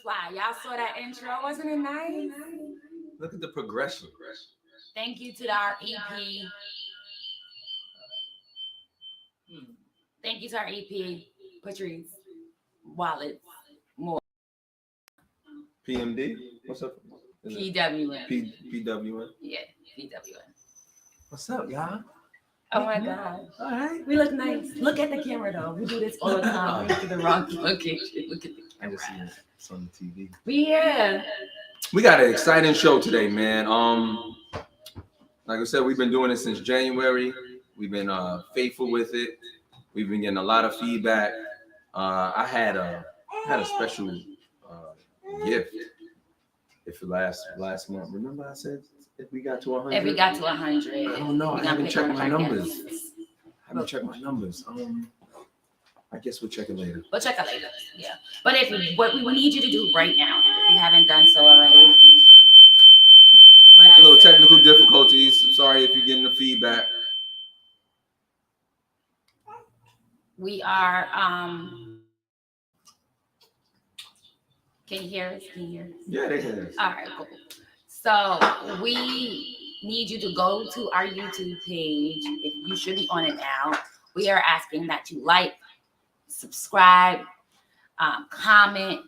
fly. Y'all saw that intro? Wasn't it nice? Look at the progression. Thank you to our EP. Thank you to our EP, Patrice Wallace Moore. PMD? What's up? PWN. PWN? Yeah, PWN. What's up, y'all? Oh my God. All right. We look nice. Look at the camera though. We do this all the time. We do the wrong location. Look at the I camera. just see it's on the TV. Yeah. We got an exciting show today, man. Like I said, we've been doing it since January. We've been faithful with it. We've been getting a lot of feedback. I had a special gift. If last month, remember I said if we got to 100. If we got to 100, I don't know. I haven't checked my numbers. I haven't checked my numbers. I guess we'll check it later. We'll check it later. Yeah. But what we need you to do right now, if you haven't done so already, a little technical difficulties. I'm sorry if you're getting the feedback. We are can you hear us? Can you hear us? Yeah, they can. All right, cool. So we need you to go to our YouTube page. You should be on it now. We are asking that you like, subscribe, comment.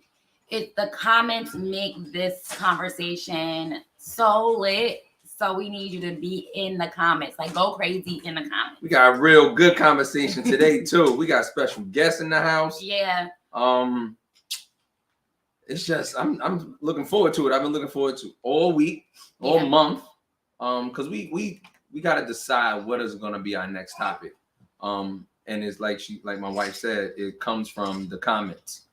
The comments make this conversation so lit. So we need you to be in the comments. Like, go crazy in the comments. We got a real good conversation today too. We got special guests in the house. Yeah. It's just I'm looking forward to it. I've been looking forward to all week, all month. Because we got to decide what is going to be our next topic. And it's like my wife said, it comes from the comments.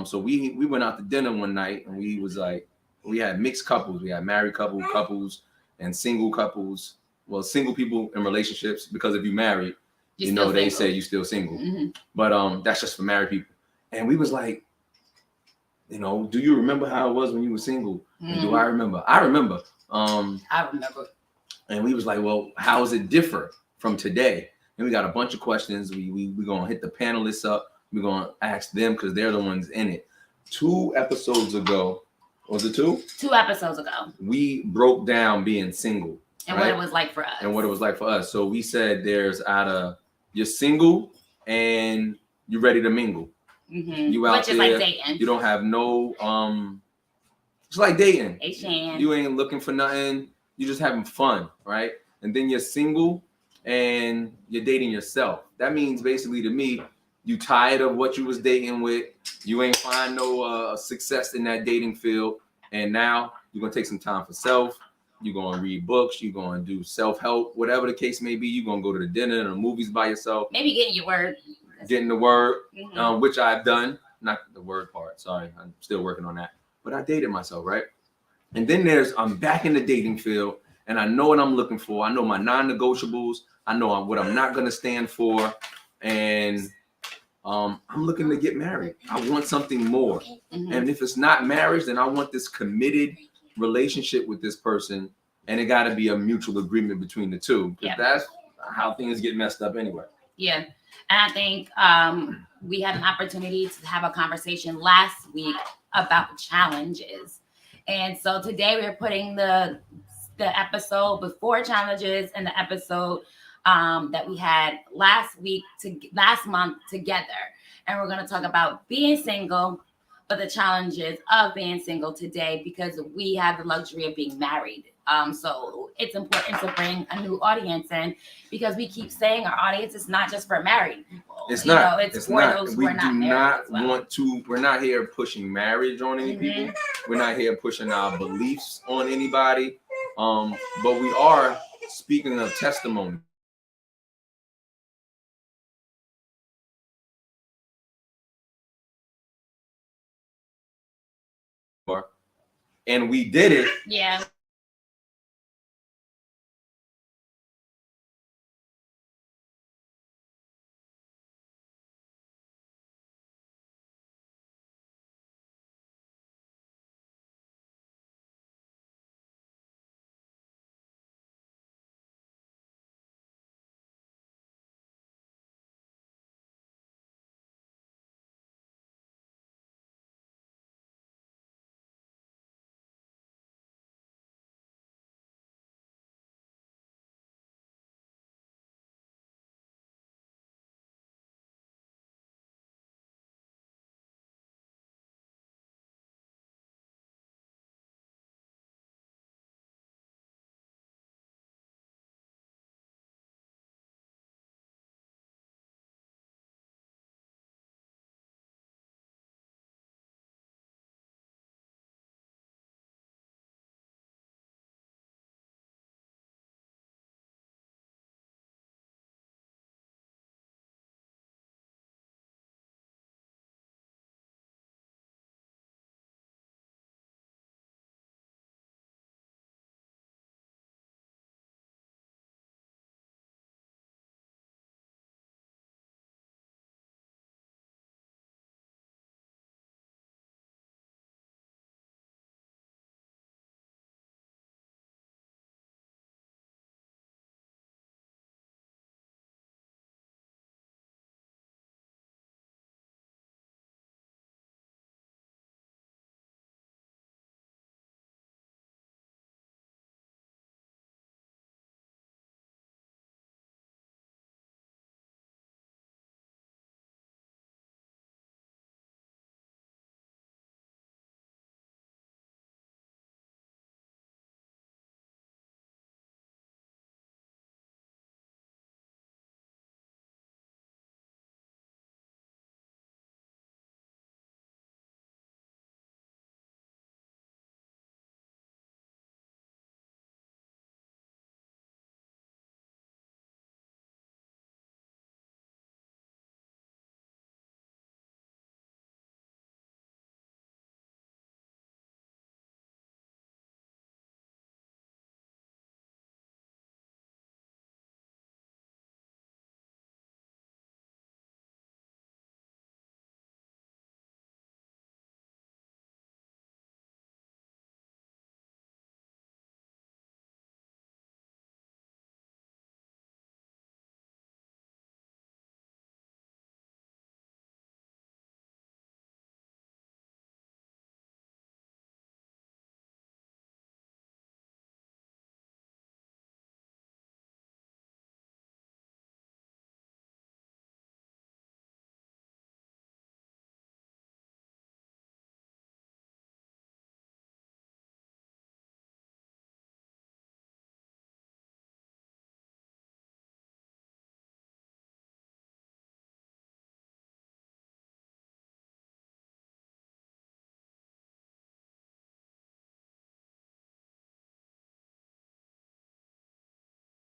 So we went out to dinner one night and we had mixed couples. We had married couples and single couples. Well, single people in relationships, because if you're married, they say you're still single. Mm-hmm. But that's just for married people. And we was like, do you remember how it was when you were single? And do I remember? I remember. I remember. And we was like, well, how is it different from today? And we got a bunch of questions. We're going to hit the panelists up. We're going to ask them because they're the ones in it. 2 episodes ago, was it 2? 2 episodes ago. We broke down being single. And what it was like for us. So we said there's you're single and you're ready to mingle. Mm-hmm. You out Which is there, like dating. You don't have no, it's like dating. Hey, you ain't looking for nothing. You're just having fun, right? And then you're single and you're dating yourself. That means basically to me, you tired of what you was dating with. You ain't find no success in that dating field. And now you're going to take some time for self. You're going to read books. You're going to do self-help, whatever the case may be. You're going to go to the dinner and the movies by yourself. Maybe getting your word. Getting the word, which I've done. Not the word part. Sorry. I'm still working on that. But I dated myself, right? And then I'm back in the dating field and I know what I'm looking for. I know my non-negotiables. I know what I'm not going to stand for. And I'm looking to get married. I want something more. Mm-hmm. And if it's not marriage, then I want this committed relationship with this person. And it got to be a mutual agreement between the two. Because that's how things get messed up anyway. Yeah. And I think we had an opportunity to have a conversation last week about challenges. And so today we're putting the episode before challenges and the episode that we had last month together. And we're going to talk about being single, but the challenges of being single today, because we have the luxury of being married. So it's important to bring a new audience in, because we keep saying our audience is not just for married people. It's not. It's for those who are not married. We're not here pushing marriage on any people. We're not here pushing our beliefs on anybody. But we are speaking of testimony. And we did it. Yeah.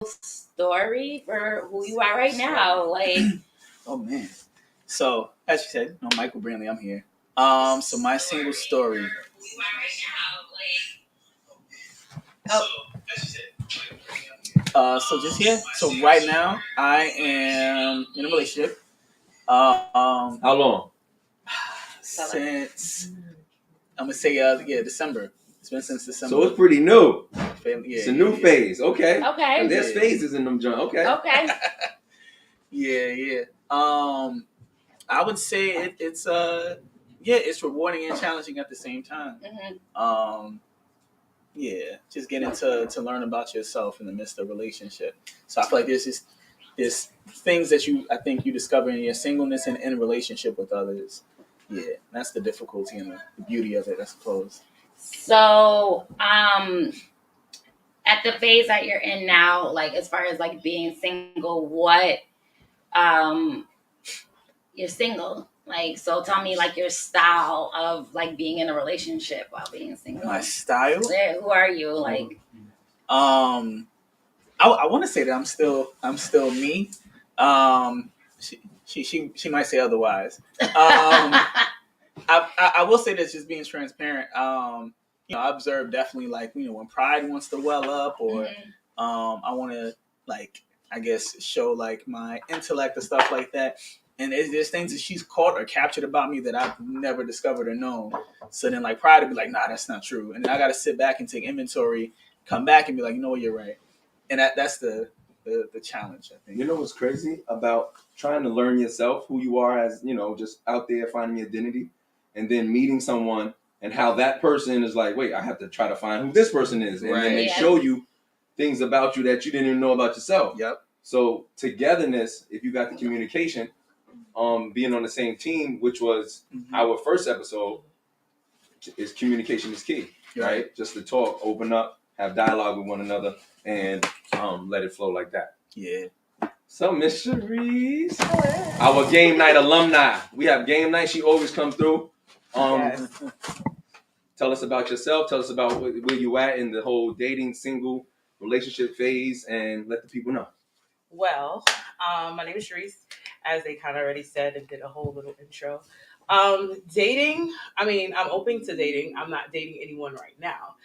story for who you are right now. Like, oh man. So as you said, Michael Brantley, I'm here. So my single story. So just here. So right now I am in a relationship. How long? Since I'm gonna say December. It's been since December. So it's pretty new. It's a new phase. Okay. Okay. And there's phases in them joints. Okay. Okay. yeah. I would say it's rewarding and challenging at the same time. Mm-hmm. Just getting to learn about yourself in the midst of a relationship. So I feel like there's things that I think you discover in your singleness and in relationship with others. Yeah, that's the difficulty and the beauty of it, I suppose. So, at the phase that you're in now, like as far as like being single, you're single. Like, so tell me like your style of like being in a relationship while being single. My style? Who are you? Like, I want to say that I'm still me. She might say otherwise. I will say this, just being transparent. I observe definitely like when pride wants to well up, or I want to like I guess show like my intellect and stuff like that. And there's things that she's caught or captured about me that I've never discovered or known. So then like pride would be like, nah, that's not true. And then I got to sit back and take inventory, come back and be like, you know what, you're right. And that's the challenge, I think. You know what's crazy about trying to learn yourself, who you are as, just out there finding your identity, and then meeting someone and how that person is like, wait, I have to try to find who this person is. And then they show you things about you that you didn't even know about yourself. Yep. So togetherness, if you got the communication, being on the same team, which was our first episode, is communication is key, right? Just to talk, open up, have dialogue with one another, and let it flow like that. Yeah. So Miss Sherese, our game night alumni. We have game night. She always come through. Tell us about yourself. Tell us about where you at in the whole dating, single, relationship phase, and let the people know. Well, my name is Sherese, as they kind of already said and did a whole little intro. Dating, I'm open to dating. I'm not dating anyone right now,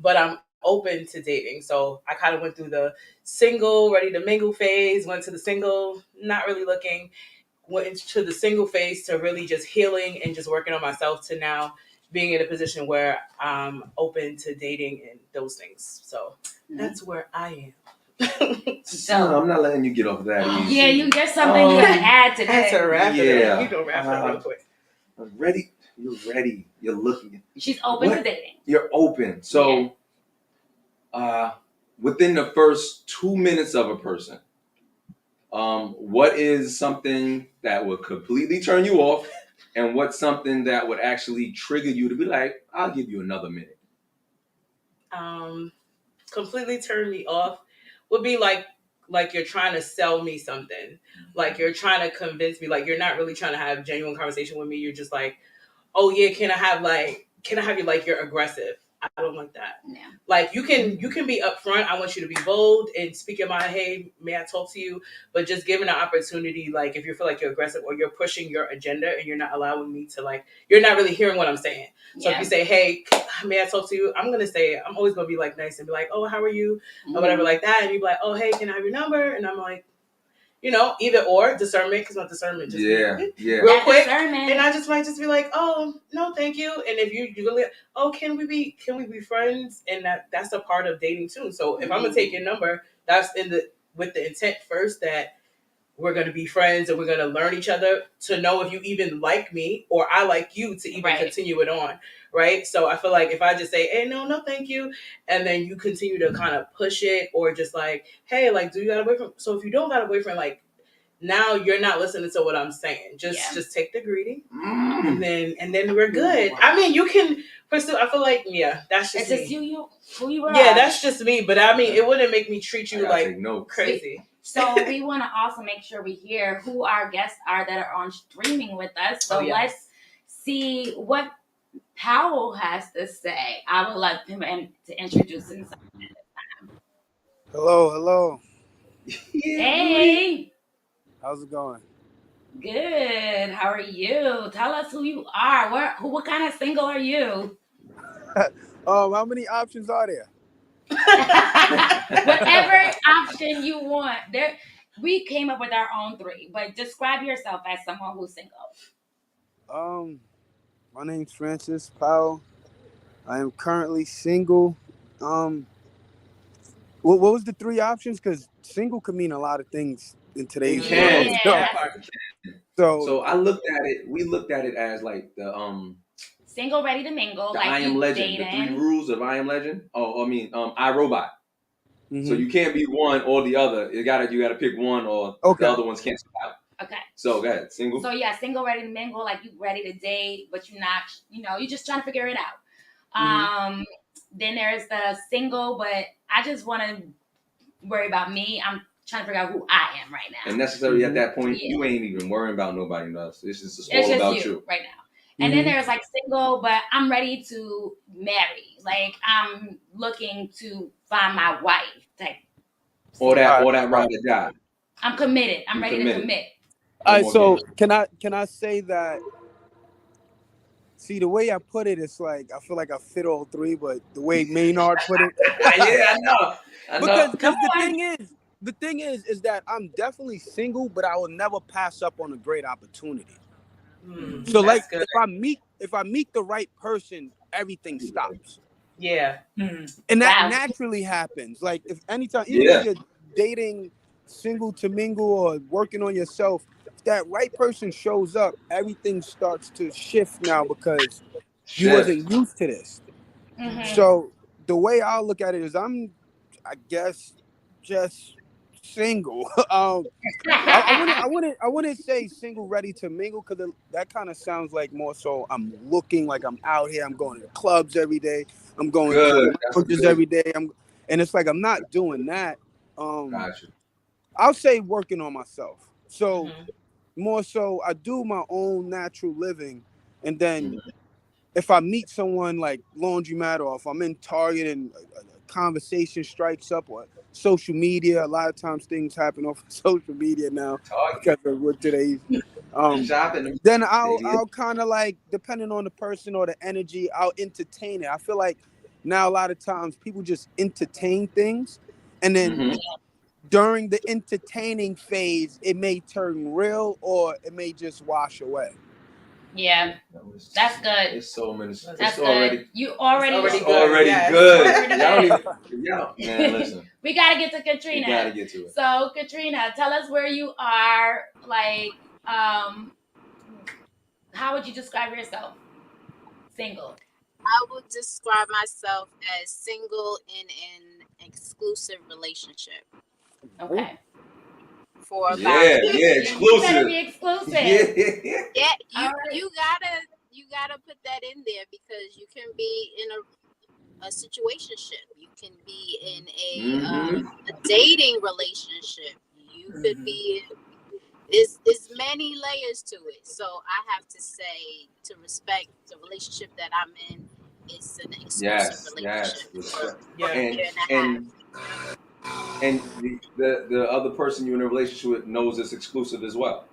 but I'm open to dating. So I kind of went through the single, ready to mingle phase, went to the single, not really looking, went into the single phase to really just healing and just working on myself to now being in a position where I'm open to dating and those things. So that's where I am. So I'm not letting you get off that easy. Yeah, you get something you gotta add to that. To wrap it up. You don't wrap it up real quick. I'm ready. You're ready. You're looking. She's open to dating. You're open. So within the first 2 minutes of a person, what is something that would completely turn you off, and what's something that would actually trigger you to be like, I'll give you another minute? Completely turn me off would be like you're trying to sell me something, like you're trying to convince me, like you're not really trying to have genuine conversation with me. You're just like, oh yeah, can I have you like you're aggressive? I don't like that. Yeah. Like you can be upfront. I want you to be bold and speak your mind. Hey, may I talk to you? But just giving an opportunity, like if you feel like you're aggressive or you're pushing your agenda and you're not allowing me to you're not really hearing what I'm saying. So if you say, hey, may I talk to you? I'm always gonna be like nice and be like, oh, how are you? Or whatever like that. And you be like, oh, hey, can I have your number? And I'm like, either or discernment, because my discernment just real quick, and I just might just be like, oh no, thank you. And if you really, oh, can we be friends? And that's a part of dating too. So if I'm gonna take your number, that's with the intent first that we're gonna be friends and we're gonna learn each other to know if you even like me or I like you to even continue it on, right? So I feel like if I just say, hey, no, thank you, and then you continue to kind of push it or just like, hey, like, do you got a boyfriend? So if you don't got a boyfriend, like, now you're not listening to what I'm saying. Just take the greeting, and then we're good. I mean, you can pursue. I feel like that's just it's me. You who you are. Yeah, that's just me. But I mean, it wouldn't make me treat you like crazy. So we want to also make sure we hear who our guests are that are on streaming with us. So let's see what Powell has to say. I would like him to introduce himself. Hello. Yeah, boy. Hey, How's it going? good. How are you? Tell us who you are. What kind of single are you? How many options are there? Whatever option you want. We came up with our own three, but describe yourself as someone who's single. Um, my name's Francis Powell. I am currently single. Um, what was the three options? Because single could mean a lot of things in It today's world. can. Yeah. So So I looked at it. We looked at it as like Single, ready to mingle, the like I Am you Legend, the three dating. rules of I Am Legend. Oh, I mean iRobot. So mhm. you can't be one or the other. You gotta pick one, or the Okay. other ones can't survive. Okay. So go ahead, single. So yeah, single, ready to mingle, like you ready to date, but you're not. You're just trying to figure it out. Mhm. Then there's the single, but I just want to worry about me. I'm trying to figure out who I am right now. And necessarily at that point, Yeah. you ain't even worrying about nobody else. It's just It's all just about you you. right now. And then Mhm. there's like single, but I'm ready to marry. Like I'm looking to find my wife type. Or that Right. ride or die. I'm committed. I'm You ready committed. to commit. No All right. more So games. can I say that? See, the way I put it, it's like I feel like I fit all three, but the way Maynard put it, Yeah, I know. I know. Come because the on. thing is that I'm definitely single, but I will never pass up on a great opportunity. So like That's good. if I meet the right person, everything stops. Yeah. And that Wow. naturally happens. Like if anytime, even if Yeah. you're dating single to mingle or working on yourself, if that right person shows up, everything starts to shift now because you Shift. wasn't used to this. Mm-hmm. So the way I look at it is I guess just single. I wouldn't say single ready to mingle because that kind of sounds like more so I'm looking like I'm out here. I'm going to the clubs every day. I'm going to Good. the That's lounges good. every day. And it's like I'm not doing that. Um, Gotcha. I'll say working on myself. So Mhm. more so I do my own natural living, and then Mhm. if I meet someone like laundromat or if I'm in Target and a conversation strikes up or social media, a lot of times things happen off of social media now Target. because of what today's. Um, Shopping. then I'll Idiot. I'll kind of like depending on the person or the energy, I'll entertain it. I feel like now a lot of times people just entertain things, and then Mm-hmm. during the entertaining phase, it may turn real or it may just wash away. Yeah, that's good. It's so many. That's It's Good. already. You already. Already It's good, already yes. good. Already Y'all don't good. even. Y'all, man, listen. We gotta get to We Katrina. gotta get to it. So Katrina, tell us where you are. Like, how would you describe yourself? Single. I would describe myself as single in an exclusive relationship Okay. for about Yeah. Yeah. You better Exclusive. be exclusive. Yeah. yeah, All right. you gotta put that in there because you can be in a situationship. You can be in Mm-hmm. a dating relationship. You could be it's many layers to it. So I have to say to respect the relationship that I'm in, it's an exclusive Yes. Yes. relationship Respect. for a Yeah. year and a half. And the other person you're in a relationship with knows it's exclusive as well.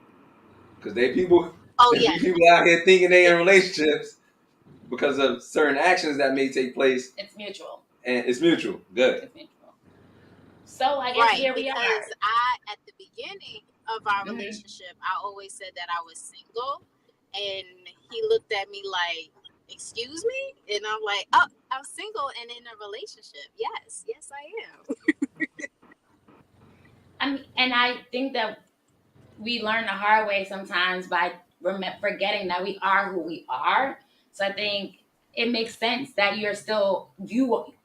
Because they people Oh there be yes. people out here thinking they in relationships because of certain actions that may take place, It's mutual. and it's mutual. Good. It's mutual. So I guess Right, here we are. because at the beginning of our Mhm. relationship, I always said that I was single, and he looked at me like, "Excuse me," and I'm like, "Oh, I'm single and in a relationship. Yes, I am." And I think that we learn the hard way sometimes by forgetting that we are who we are. So I think it makes sense that you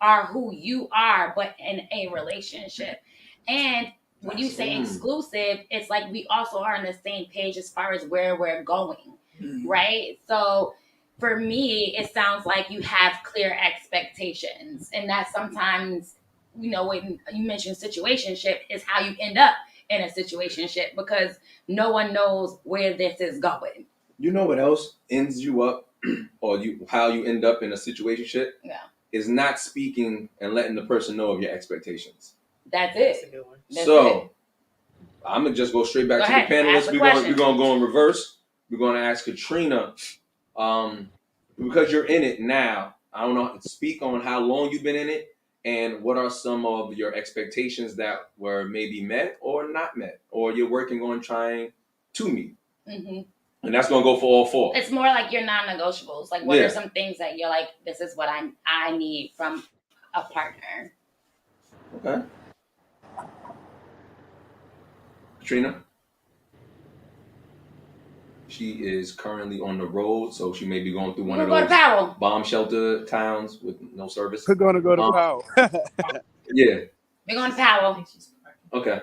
are who you are, but in a relationship. And when you say exclusive, it's like we also are on the same page as far as where we're going, right? So for me, it sounds like you have clear expectations, and that sometimes, when you mention situationship, is how you end up in a situationship because no one knows where this is going. You know what else ends you up, or how you end up in a situationship? Yeah. Is not speaking and letting the person know of your expectations. That's That's a it. good one. That's So it. I'm gonna just go straight back Go to ahead, the panelists. ask the We're question. gonna go in reverse. We're gonna ask Katrina, because you're in it now. I don't know. Speak on how long you've been in it, and what are some of your expectations that were maybe met or not met, or you're working on trying to meet. Mm-hmm. And that's gonna go for all four. It's more like your non-negotiables. Like, what Yeah. are some things that you're like, this is what I need from a partner? Okay. Katrina. She is currently on the road, so she may be going through one of Go to those Powell. bomb shelter towns with no service. We're gonna go to Powell. Yeah. We're going to Powell. Okay.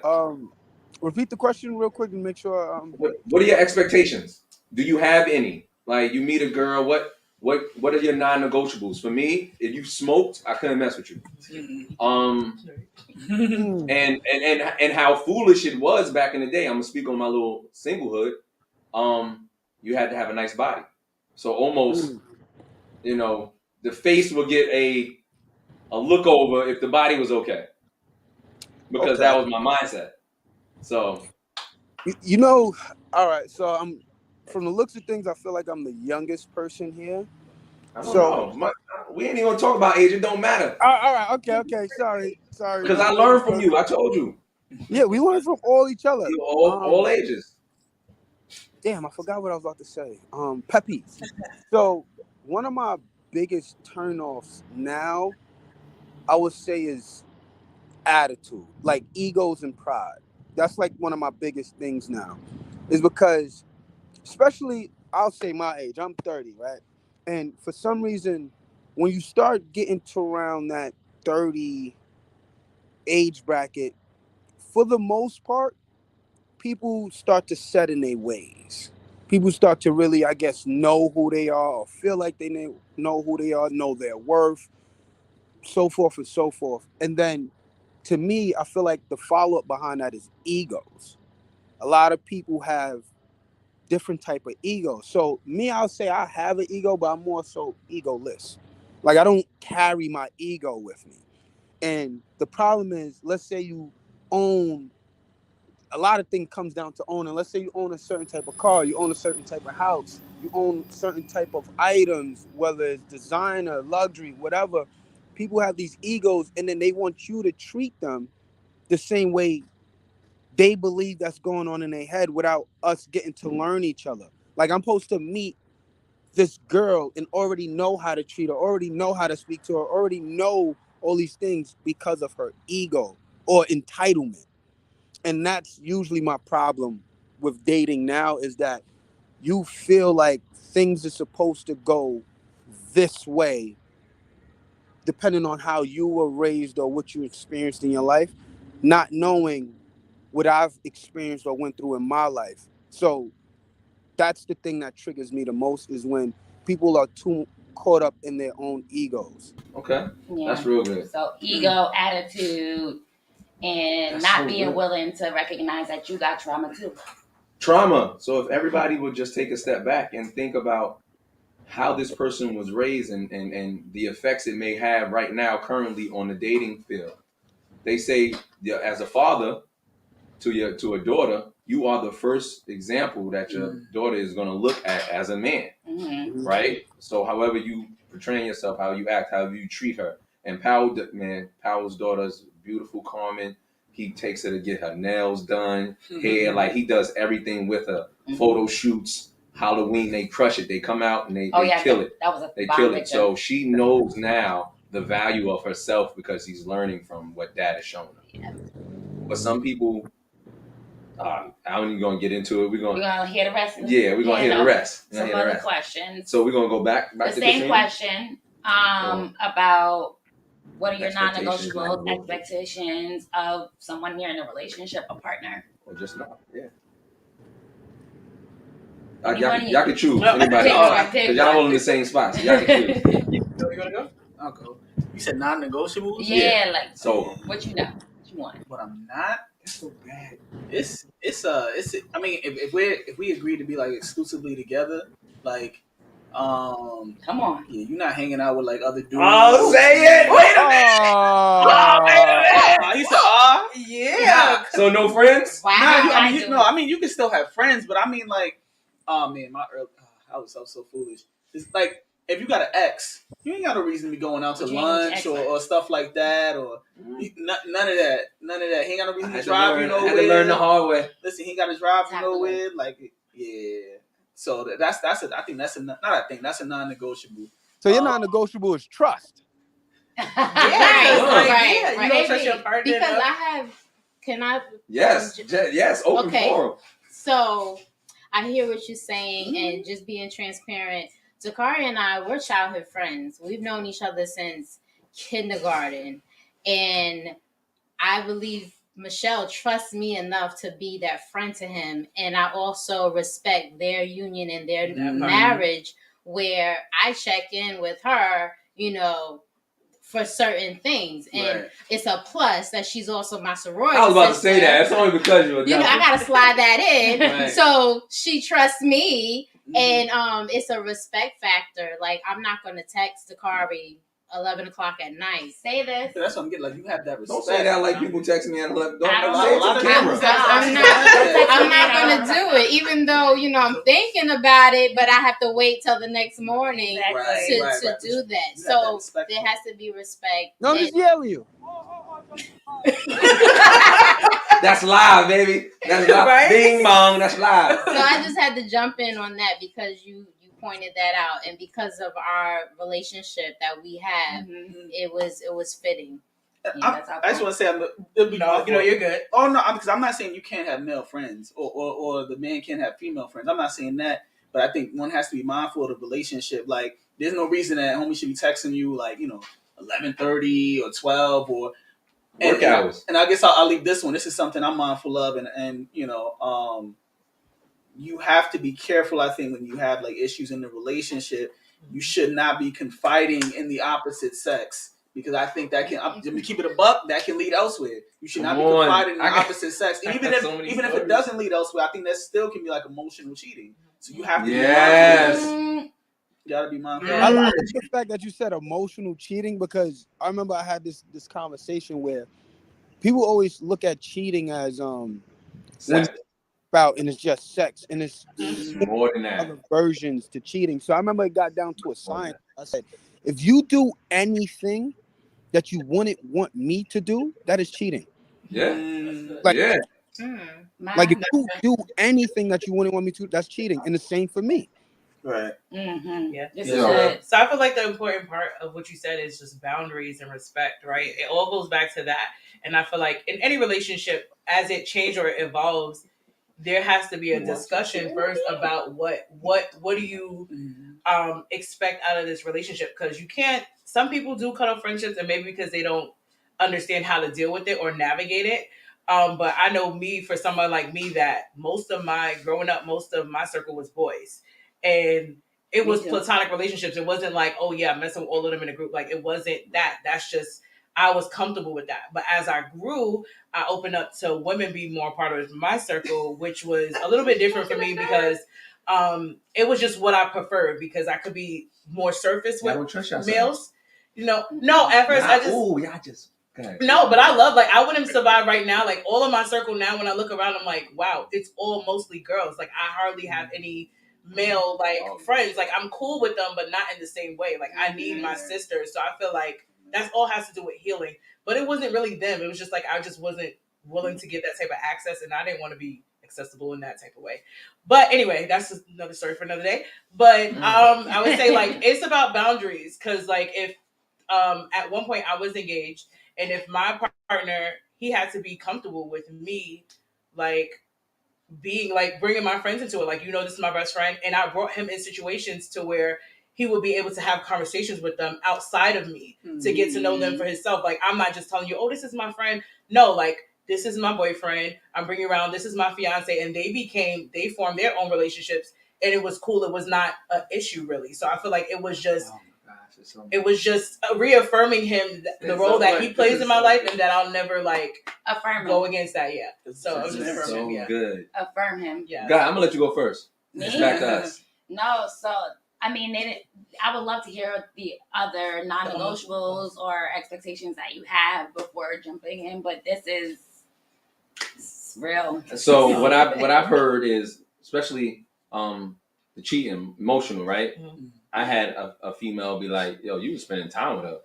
Repeat the question real quick and make sure. What are your expectations? Do you have any? Like, you meet a girl, what are your non-negotiables? For me, if you smoked, I couldn't mess with you. And how foolish it was back in the day. I'm gonna speak on my little singlehood. You had to have a nice body. So almost, the face would get a look over if the body was okay. Because that was my mindset. So all right. So I'm from the looks of things, I feel like I'm the youngest person here. I don't know. We ain't even gonna talk about age. It don't matter. All right. Okay. Sorry. Because I learned from you. I told you. Yeah, we learn from all each other. All ages. Damn, I forgot what I was about to say. Pet peeves. So one of my biggest turnoffs now, I would say, is attitude, like egos and pride. That's like one of my biggest things now, is because, especially, I'll say my age. I'm 30, right? And for some reason, when you start getting to around that 30 age bracket, for the most part, people start to set in their ways. People start to really, I guess, know who they are or feel like they know who they are, know their worth, so forth and so forth. And then, to me, I feel like the follow-up behind that is egos. A lot of people have different type of egos. So me, I'll say I have an ego, but I'm more so egoless. Like, I don't carry my ego with me. And the problem is, let's say you own, a lot of things comes down to owning. Let's say you own a certain type of car, you own a certain type of house, you own certain type of items, whether it's designer, luxury, whatever. People have these egos, and then they want you to treat them the same way they believe that's going on in their head without us getting to learn each other. Like, I'm supposed to meet this girl and already know how to treat her, already know how to speak to her, already know all these things because of her ego or entitlement. And that's usually my problem with dating now, is that you feel like things are supposed to go this way depending on how you were raised or what you experienced in your life, not knowing what I've experienced or went through in my life. So that's the thing that triggers me the most, is when people are too caught up in their own egos. Okay. Yeah. That's real good. So ego, attitude, and That's not so being good. willing to recognize that you got trauma too. Trauma. So if everybody would just take a step back and think about how this person was raised and the effects it may have right now currently on the dating field. They say, as a father to a daughter, you are the first example that your daughter is going to look at as a man, right? So however you portray yourself, how you act, how you treat her. And Powell's daughter's beautiful, Carmen. He takes her to get her nails done, hair, like he does everything with her. Photo shoots, Halloween, they crush it. They come out and they kill it. That was they kill it. So she knows now the value of herself because he's learning from what dad has shown her. Yeah. But some people, I'm even going to get into it. We're going to hear the rest. Yeah, we're going to hear the rest. Some other questions. So we're going to go back the to same Katrina. Question about what are your non-negotiable expectations of someone you're in a relationship, a partner? Or just not, yeah. Y'all can choose anybody. Because y'all all in the same spot, so y'all can choose. You gonna go? I'll go. You said non-negotiables? Yeah, like, so what you know, what you want. What I'm not? That's so bad. It's I mean, if we agree to be like exclusively together, like come on. Yeah, you're not hanging out with like other dudes. Oh, say it! Wait a minute! Oh, You said, Yeah. So no friends? Wow. I mean, you can still have friends, but I mean, like, oh man, I was so foolish. It's like if you got an ex, you ain't got a reason to be going out to lunch or stuff like that, or none of that. None of that. He ain't got no reason to drive you nowhere. I had to learn the hard way. Listen, he ain't got to drive you nowhere. Like, yeah. So that's a non-negotiable. So your non-negotiable is trust. Yeah, you don't trust your partner because enough. I have. Can I? Yes, open forum. So I hear what you're saying, and just being transparent. Zakari and I, we're childhood friends. We've known each other since kindergarten, and I believe Michelle trusts me enough to be that friend to him, and I also respect their union and their marriage, where I check in with her, for certain things, and it's a plus that she's also my sorority. I was about to sister. say that. It's only because you're I gotta slide that in. Right. So she trusts me, and it's a respect factor. Like, I'm not gonna text Zakari 11 o'clock at night. Say this. That's what I'm getting. Like, you have that respect. Don't say that like people text me at 11. Don't I don't say it know. on camera. I'm not gonna do it, even though I'm thinking about it, but I have to wait till the next morning to do that. So there has to be respect. No, just yell at you. That's live, baby. That's live. Right? Bing bong. That's live. So I just had to jump in on that because you pointed that out, and because of our relationship that we have, it was fitting. I just want to say, you're good. Oh no, because I'm not saying you can't have male friends or the man can't have female friends. I'm not saying that, but I think one has to be mindful of the relationship. Like, there's no reason that homie should be texting you 11:30 or 12 or work hours. And I guess I'll leave this one. This is something I'm mindful of, and you have to be careful. I think when you have like issues in the relationship, you should not be confiding in the opposite sex, because I think that can keep it a buck. That can lead elsewhere. You should not be confiding in the opposite sex, even if it doesn't lead elsewhere. I think that still can be like emotional cheating. So you have to be mindful. You gotta be mindful. I like the fact that you said emotional cheating, because I remember I had this conversation where people always look at cheating as Sex. about, and it's just sex, and it's more than that. Other versions to cheating. So I remember it got down to a science. I said, if you do anything that you wouldn't want me to do, that is cheating. Yeah. Like, yeah. Like, if you do anything that you wouldn't want me to, that's cheating. And the same for me. Right. Yeah. Yeah. So I feel like the important part of what you said is just boundaries and respect, right? It all goes back to that. And I feel like in any relationship, as it changes or evolves, there has to be a discussion first about what do you expect out of this relationship, because you can't. Some people do cut off friendships, and maybe because they don't understand how to deal with it or navigate it. But I know for someone like me, that growing up, most of my circle was boys, and it was platonic relationships. It wasn't like, oh yeah, I'm messing with all of them in a group. Like, it wasn't that. That's just, I was comfortable with that. But as I grew, I opened up to women being more part of my circle, which was a little bit different for me, because it was just what I preferred, because I could be more surface with males. No, at first no, but I love, like, I wouldn't survive right now. Like, all of my circle now, when I look around, I'm like, wow, it's all mostly girls. Like, I hardly have any male friends. Like, I'm cool with them, but not in the same way. Like, I need my sisters, so I feel like that's all has to do with healing. But it wasn't really them. It was just like I just wasn't willing to get that type of access, and I didn't want to be accessible in that type of way. But anyway, that's just another story for another day. But I would say, like, it's about boundaries, because like if at one point I was engaged, and if my partner, he had to be comfortable with me, like, being like bringing my friends into it, like, this is my best friend, and I brought him in situations to where he would be able to have conversations with them outside of me to get to know them for himself. Like, I'm not just telling you, oh, this is my friend. No, like, this is my boyfriend. I'm bringing around, this is my fiance. And they formed their own relationships, and it was cool. It was not an issue, really. So I feel like it was just, reaffirming him, the role that he plays in my life, and that I'll never affirm go against that. Yeah. So I was just affirming him. So good. Affirm him. Yeah. God, I'm gonna let you go first. It's back to us. No, so I mean, I would love to hear the other non-negotiables or expectations that you have before jumping in, but this is real. So what I've heard is, especially the cheating, emotional, right? Mhm. I had a female be like, "Yo, you were spending time with her.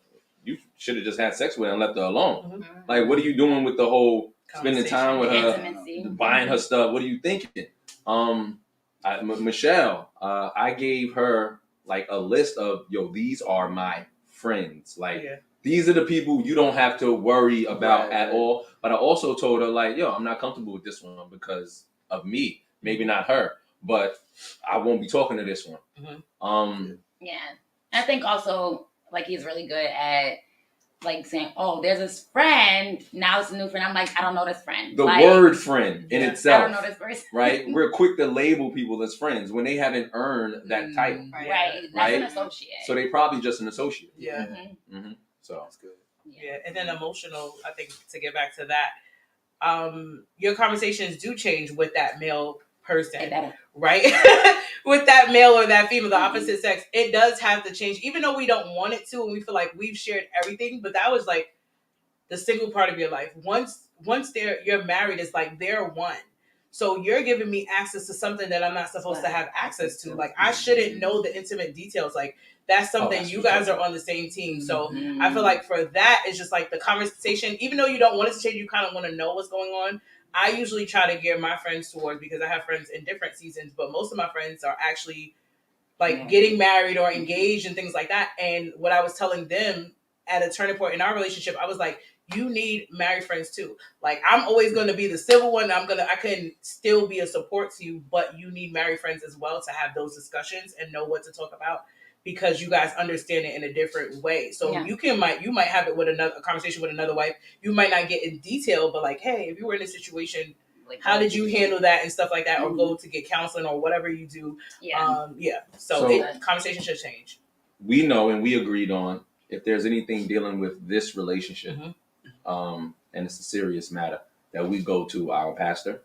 You should have just had sex with her and left her alone. Like, what are you doing with the whole spending time with her, Intimacy. buying her stuff? What are you thinking?" Michelle, I gave her like a list of, "Yo, these are my friends. Like, these are the people you don't have to worry about at all." But I also told her, like, "Yo, I'm not comfortable with this one because of me. Maybe not her, but I won't be talking to this one." Yeah. I think also, like, he's really good at, like, saying, "Oh, there's this friend. Now it's a new friend." I'm like, I don't know this friend. The like, word friend in itself. I don't know this person. Right? We're quick to label people as friends when they haven't earned that title. Right. That's an associate. So they probably just an associate. Yeah. Mm-hmm. So That's good. Yeah. And then emotional, I think, to get back to that, your conversations do change with that male person, right? With that male or that female, the opposite sex, it does have to change, even though we don't want it to, and we feel like we've shared everything. But that was like the single part of your life. Once you're married, it's like they're one. So you're giving me access to something that I'm not supposed to have access to. Like, I shouldn't know the intimate details. Like, that's something you guys are on the same team. So I feel like for that, it's just like the conversation, even though you don't want it to change, you kind of want to know what's going on. I usually try to gear my friends towards, because I have friends in different seasons, but most of my friends are actually like getting married or engaged and things like that. And what I was telling them at a turning point in our relationship, I was like, you need married friends too. Like, I'm always going to be the civil one. I can still be a support to you, but you need married friends as well to have those discussions and know what to talk about, because you guys understand it in a different way. So you might have it with a conversation with another wife. You might not get in detail, but like, hey, if you were in a situation, like, how did you handle that and stuff like that, or go to get counseling or whatever you do. So conversation should change. We know, and we agreed on, if there's anything dealing with this relationship, and it's a serious matter, that we go to our pastor,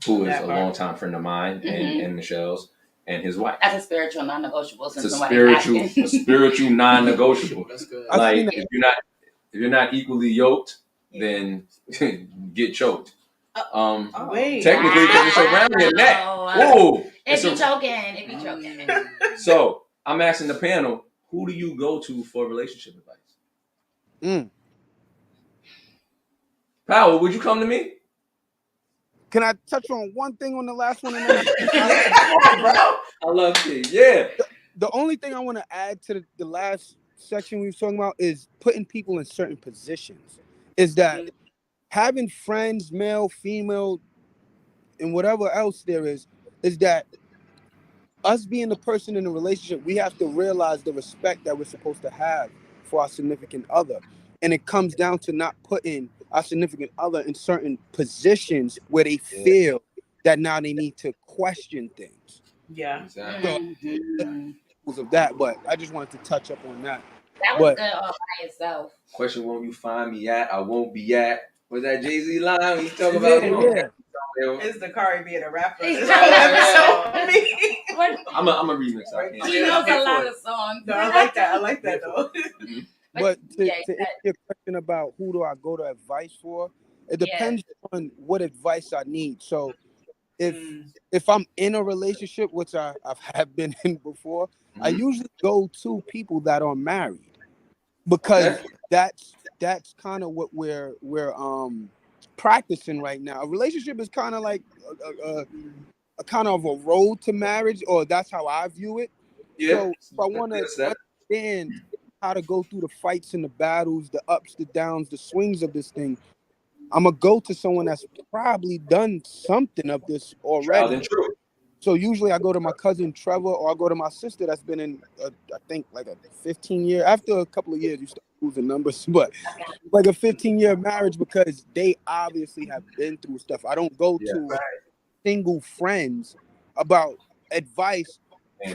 who is a longtime friend of mine and Michelle's, and his wife. That's a spiritual non-negotiable. It's a spiritual non-negotiable. That's good. Like, if you're not equally yoked, then get choked. Wait. Technically, because it's around your neck. Whoa! If you choking. So I'm asking the panel, who do you go to for relationship advice? Powell, would you come to me? Can I touch on one thing on the last one? I love it. Yeah. The only thing I want to add to the last section we were talking about is putting people in certain positions. Is that having friends, male, female, and whatever else there is that us being the person in the relationship, we have to realize the respect that we're supposed to have for our significant other. And it comes down to not putting our significant other in certain positions where they feel that now they need to question things. Yeah. Exactly. Of that, but I just wanted to touch up on that. That was good all by itself. Question won't you find me at? I won't be at. Was that Jay-Z line when you talk about it? It's the Kari being a rapper. I'm a remix. He knows a lot of songs. No, I like that though. But to answer your question about who do I go to advice for, it depends on what advice I need. So if I'm in a relationship, which I have been in before, I usually go to people that are married, because that's kind of what we're practicing right now. A relationship is kind of like a kind of a road to marriage, or that's how I view it. So if I want to understand how to go through the fights and the battles, the ups, the downs, the swings of this thing, I'm going to go to someone that's probably done something of this already. So usually I go to my cousin Trevor, or I go to my sister that's been in, I think, like a 15-year, after a couple of years, you start losing numbers, but like a 15-year marriage, because they obviously have been through stuff. I don't go to single friends about advice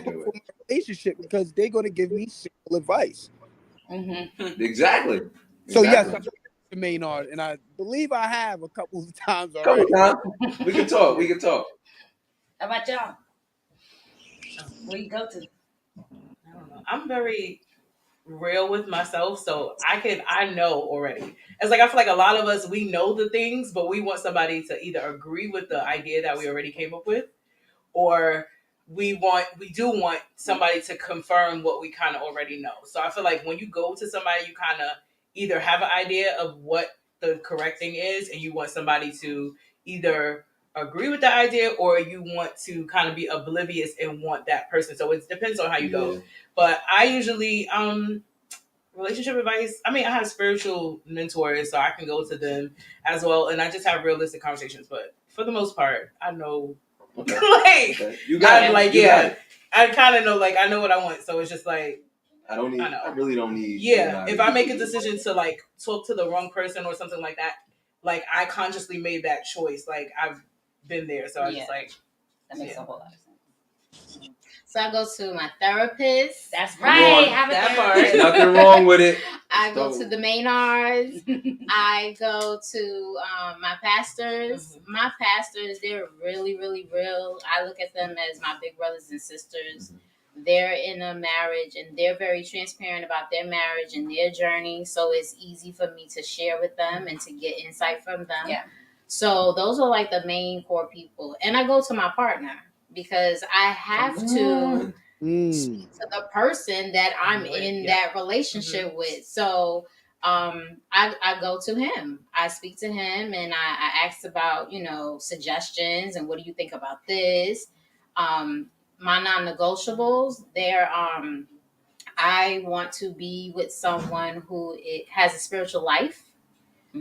for my relationship, because they're going to give me single advice. Exactly. So yes, I'm the main art, and I believe I have a couple of times already. We can talk. How about y'all? Where you go to? don't know. I'm very real with myself, so I know already. It's like I feel like a lot of us, we know the things, but we want somebody to either agree with the idea that we already came up with, or we do want somebody to confirm what we kind of already know. So I feel like when you go to somebody, you kind of either have an idea of what the correct thing is, and you want somebody to either agree with the idea, or you want to kind of be oblivious and want that person. So it depends on how you go. But I usually relationship advice, I mean, I have spiritual mentors, so I can go to them as well, and I just have realistic conversations. But for the most part, I know. Okay. Like, Okay. You got it. Like, You yeah, got it. I kind of know, like, I know what I want. So it's just like, I don't need. I know. I really don't need. Yeah, if I make a decision to like talk to the wrong person or something like that, like I consciously made that choice. Like I've been there, so I just like that makes a whole lot of sense. So I go to my therapist. That's right. Have that a part. therapist. Nothing wrong with it. I go to the Maynards. I go to my pastors. Mm-hmm. My pastors, they're really, really real. I look at them as my big brothers and sisters. They're in a marriage, and they're very transparent about their marriage and their journey. So it's easy for me to share with them and to get insight from them. Yeah. So those are like the main core people. And I go to my partner because I have to speak to the person that I'm in that relationship with. So I go to him. I speak to him, and I ask about, suggestions and what do you think about this? My non-negotiables, they're I want to be with someone who has a spiritual life.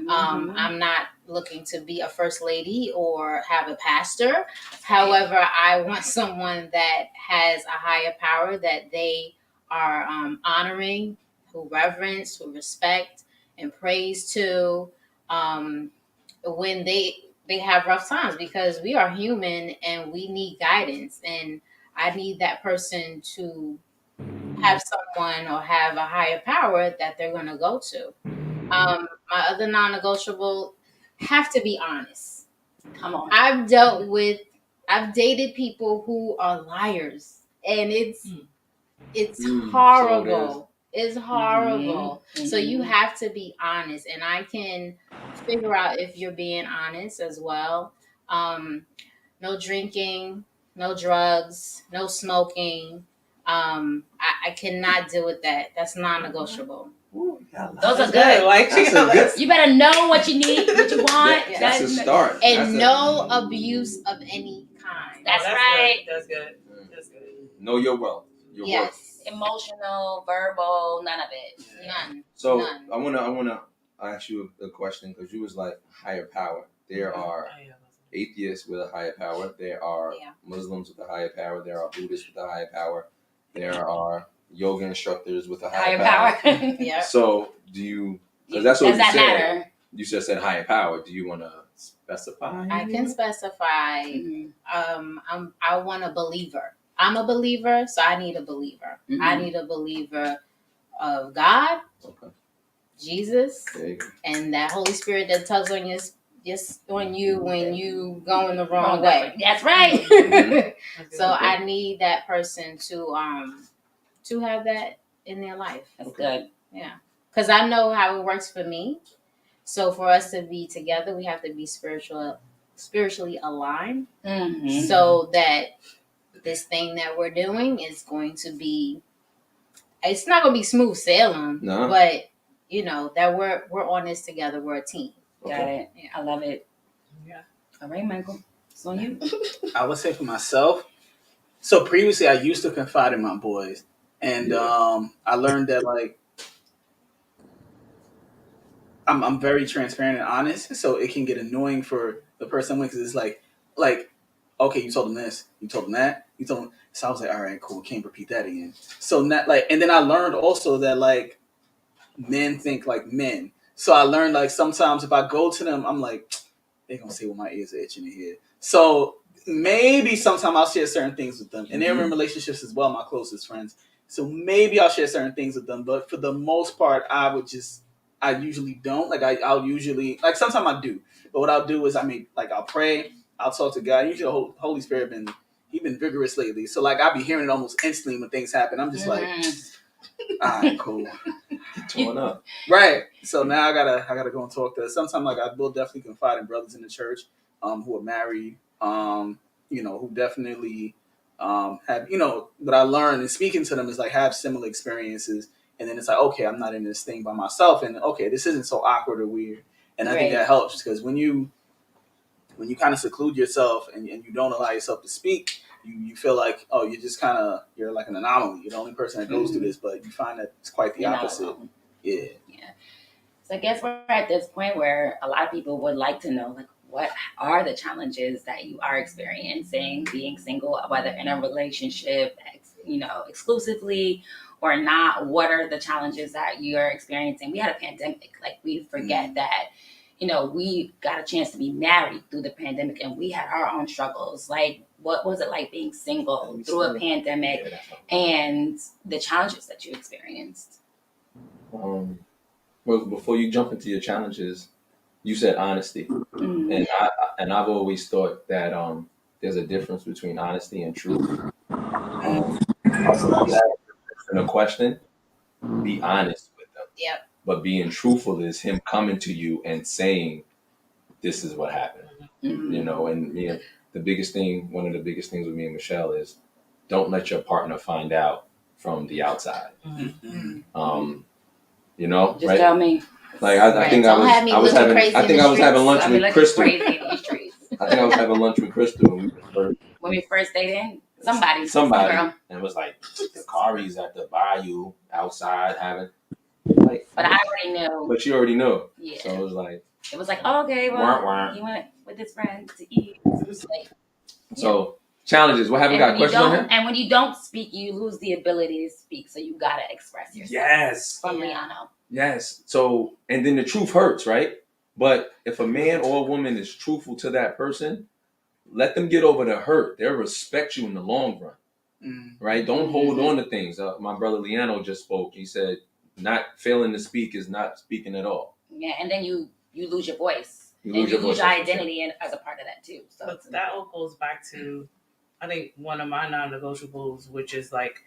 I'm not looking to be a first lady or have a pastor. However, I want someone that has a higher power that they are honoring, who reverence, who respect, and praise to when they have rough times, because we are human and we need guidance. And I need that person to have someone or have a higher power that they're going to go to. My other non-negotiable, have to be honest. Come on. I've dated people who are liars, and it's horrible. It's horrible. So you have to be honest, and I can figure out if you're being honest as well. No drinking, no drugs, no smoking. I cannot deal with that. That's non-negotiable. Those are good. Like, you better know what you need, what you want. That's a start. And no abuse of any kind. That's right. Good. That's good. That's good. Know your wealth. Your worth. Emotional, verbal, none of it. None. So None. I wanna ask you a question, because you was like higher power. There are atheists with a higher power. There are Muslims with a higher power. There are Buddhists with a higher power. There are yoga instructors with a higher power. Yeah. So do you? Because that's what Does you that said. matter? You just said higher power. Do you want to specify? I can specify. I want a believer. I'm a believer, so I need a believer. I need a believer of God, Jesus, and that Holy Spirit that tugs on you when you going the wrong way. That's right. So I need that person to have that in their life. That's good. Yeah, because I know how it works for me. So for us to be together, we have to be spiritually aligned, so that this thing that we're doing is going to be. It's not going to be smooth sailing, but that we're on this together. We're a team. Got it. Yeah. I love it. Yeah. All right, Michael. It's on you. I would say for myself. So previously, I used to confide in my boys, and I learned that like I'm very transparent and honest, so it can get annoying for the person because it's like okay, you told them this, you told them that, you told them. So I was like, all right, cool, can't repeat that again. So not like, and then I learned also that like men think like men. So I learned like sometimes if I go to them, I'm like, they're gonna say, well, my ears are itching to hear. So maybe sometime I'll share certain things with them, and they're in relationships as well, my closest friends. So maybe I'll share certain things with them, but for the most part, I usually don't. Like I'll usually like sometimes I do, but what I'll do is I'll pray, I'll talk to God. Usually the Holy Spirit been vigorous lately. So like I be hearing it almost instantly when things happen. I'm just like, all right, cool. Torn up. Right. So now I gotta go and talk to. Sometimes like I will definitely confide in brothers in the church, who are married, who definitely have, what I learned in speaking to them is like have similar experiences, and then it's like, okay, I'm not in this thing by myself, and okay, this isn't so awkward or weird, and I think that helps because when you kind of seclude yourself and you don't allow yourself to speak, you feel like, oh, you're like an anomaly. You're the only person that goes through this, but you find that it's quite the You're opposite. Yeah. So I guess we're at this point where a lot of people would like to know, like, what are the challenges that you are experiencing being single, whether in a relationship, exclusively or not? What are the challenges that you're experiencing? We had a pandemic. Like, we forget that, we got a chance to be married through the pandemic and we had our own struggles. Like, what was it like being single through a pandemic and the challenges that you experienced? Well, before you jump into your challenges, you said honesty, and I've always thought that there's a difference between honesty and truth. In a question, be honest with them. Yep. But being truthful is him coming to you and saying, "This is what happened." And the biggest thing, one of the biggest things with me and Michelle is, don't let your partner find out from the outside. Just right? tell me. Like I think I was having lunch with Crystal. Crazy in these streets. I think I was having lunch with Crystal when we first dated. Somebody, and it was like the Karis at the bayou outside having. Like, but I already knew. But you already knew. Yeah. So it was like. Oh, okay, well, he went with his friend to eat. So challenges. What haven't got questions on here? And when you don't speak, you lose the ability to speak. So you gotta express yourself. Yes. From Liano. Yes. So, and then the truth hurts, right? But if a man or a woman is truthful to that person, let them get over the hurt. They'll respect you in the long run, right? Don't hold on to things. My brother Liano just spoke. He said, not failing to speak is not speaking at all. Yeah, and then you lose your voice. You lose your identity as a part of that too. So but that all goes back to, I think, one of my non-negotiables, which is like